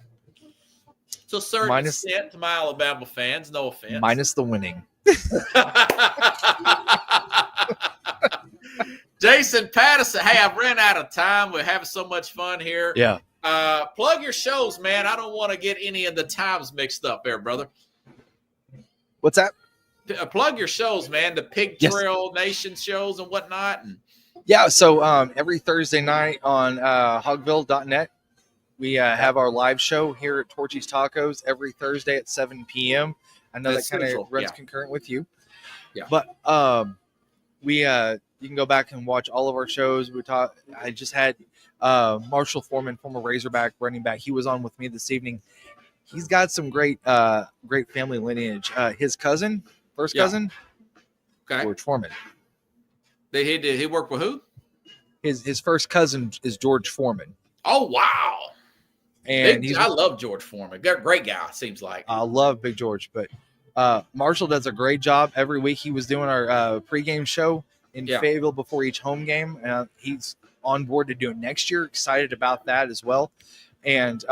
S3: To a certain extent, to my Alabama fans, no offense.
S6: minus the winning.
S3: Jason Patterson, hey, I've ran out of time. We're having so much fun here.
S6: Yeah.
S3: Plug your shows, man. I don't want to get any of the times mixed up there, brother.
S6: What's that?
S3: Plug your shows, man. The Pig
S6: Yes.
S3: Trail Nation shows and whatnot. And
S6: Yeah. So every Thursday night on hogville.net, we have our live show here at Torchy's Tacos every Thursday at 7 p.m. I know
S3: That's
S6: that kind
S3: Central,
S6: of runs
S3: yeah.
S6: concurrent with you.
S3: Yeah.
S6: But we you can go back and watch all of our shows. I just had Marshall Foreman, former Razorback running back. He was on with me this evening. He's got some great family lineage. His cousin, first
S3: Yeah.
S6: cousin,
S3: okay,
S6: George Foreman.
S3: he worked with who?
S6: His first cousin is George Foreman.
S3: Oh wow!
S6: And
S3: I love George Foreman. Great guy, seems like.
S6: I love Big George, but Marshall does a great job every week. He was doing our pregame show in
S3: Yeah.
S6: Fayetteville before each home game. He's on board to do it next year. Excited about that as well. And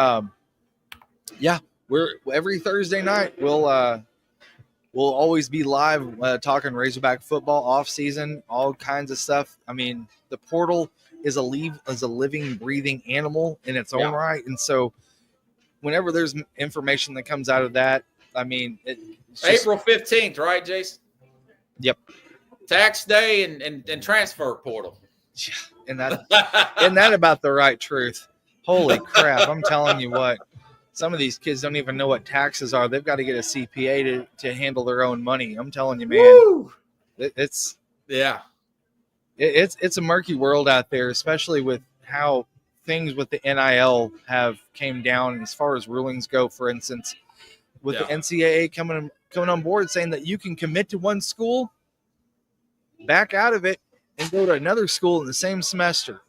S6: we're every Thursday night. We'll always be live talking Razorback football, off season, all kinds of stuff. I mean, the portal is a living, breathing animal in its own
S3: Yeah.
S6: right, and so whenever there's information that comes out of that, I mean, it's just,
S3: April 15th, right, Jason?
S6: Yep.
S3: Tax day and transfer portal.
S6: and that about the right truth. Holy crap! I'm telling you what. Some of these kids don't even know what taxes are. They've got to get a CPA to handle their own money. I'm telling you, man.
S3: Woo!
S6: It's
S3: Yeah.
S6: a murky world out there, especially with how things with the NIL have came down as far as rulings go. For instance, with the
S3: Yeah.
S6: NCAA coming on board saying that you can commit to one school, back out of it, and go to another school in the same semester.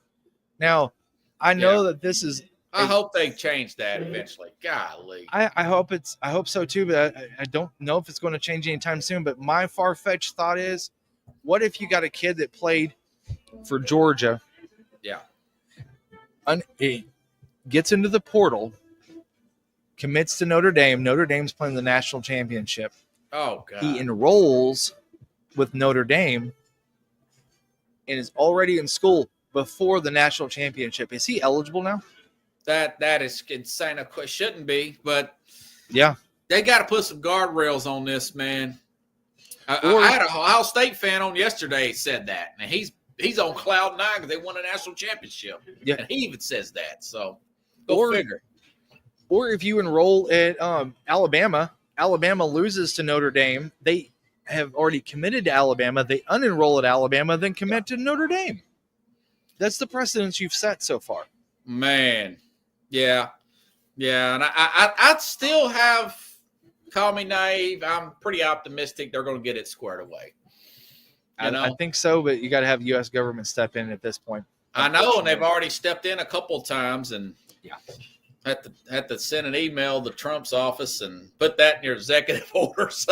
S6: Now, I know that this is.
S3: I hope they change that eventually. Golly.
S6: I hope so too, but I don't know if it's going to change anytime soon. But my far-fetched thought is, what if you got a kid that played for Georgia,
S3: Yeah.
S6: gets into the portal, commits to Notre Dame. Notre Dame's playing the national championship.
S3: Oh, God.
S6: He enrolls with Notre Dame and is already in school before the national championship. Is he eligible now?
S3: That is insane. Of course, shouldn't be, but
S6: Yeah.
S3: they got to put some guardrails on this, man. I
S6: Or-
S3: had a Ohio State fan on yesterday said that, and he's on cloud nine because they won a national championship.
S6: Yeah.
S3: And he even says that. So go
S6: Or-
S3: figure.
S6: Or if you enroll at Alabama loses to Notre Dame. They have already committed to Alabama. They unenroll at Alabama, then commit to Notre Dame. That's the precedence you've set so far.
S3: Man. Yeah. Yeah, and I'd still have, call me naive, I'm pretty optimistic they're going to get it squared away.
S6: I think so, but you got to have U.S. government step in at this point.
S3: I know, and they've already stepped in a couple of times, and
S6: yeah,
S3: had to send an email to Trump's office and put that in your executive orders.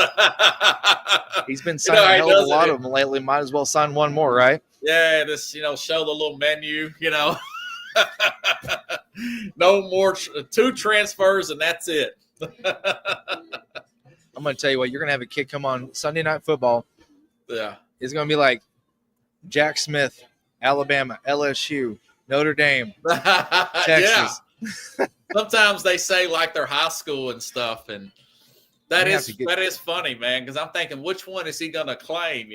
S6: He's been signing a hell of a lot of them lately. Might as well sign one more, right?
S3: Yeah, just show the little menu. No more 2 transfers, and that's it.
S6: I'm going to tell you what, you're going to have a kid come on Sunday Night Football.
S3: Yeah.
S6: It's going to be like Jack Smith, Alabama, LSU, Notre Dame, Texas.
S3: Yeah. Sometimes they say like they're high school and stuff, and that is funny, man, because I'm thinking, which one is he going to claim,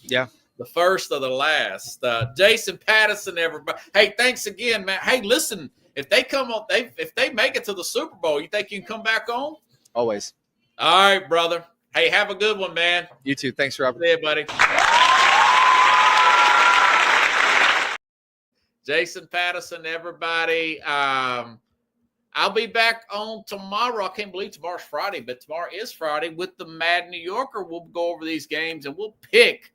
S6: Yeah.
S3: The first or the last. Jason Patterson, everybody. Hey, thanks again, man. Hey, listen, if they come on, if they make it to the Super Bowl, you think you can come back on?
S6: Always.
S3: All right, brother. Hey, have a good one, man.
S6: You too. Thanks, Robert.
S3: See you, buddy. Jason Patterson, everybody. I'll be back on tomorrow. I can't believe tomorrow's Friday, but tomorrow is Friday with the Mad New Yorker. We'll go over these games and we'll pick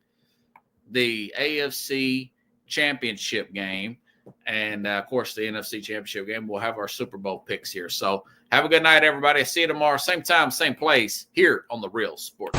S3: the AFC Championship game. And, of course, the NFC Championship game. We'll have our Super Bowl picks here. So have a good night, everybody. See you tomorrow. Same time, same place here on The Real Sports.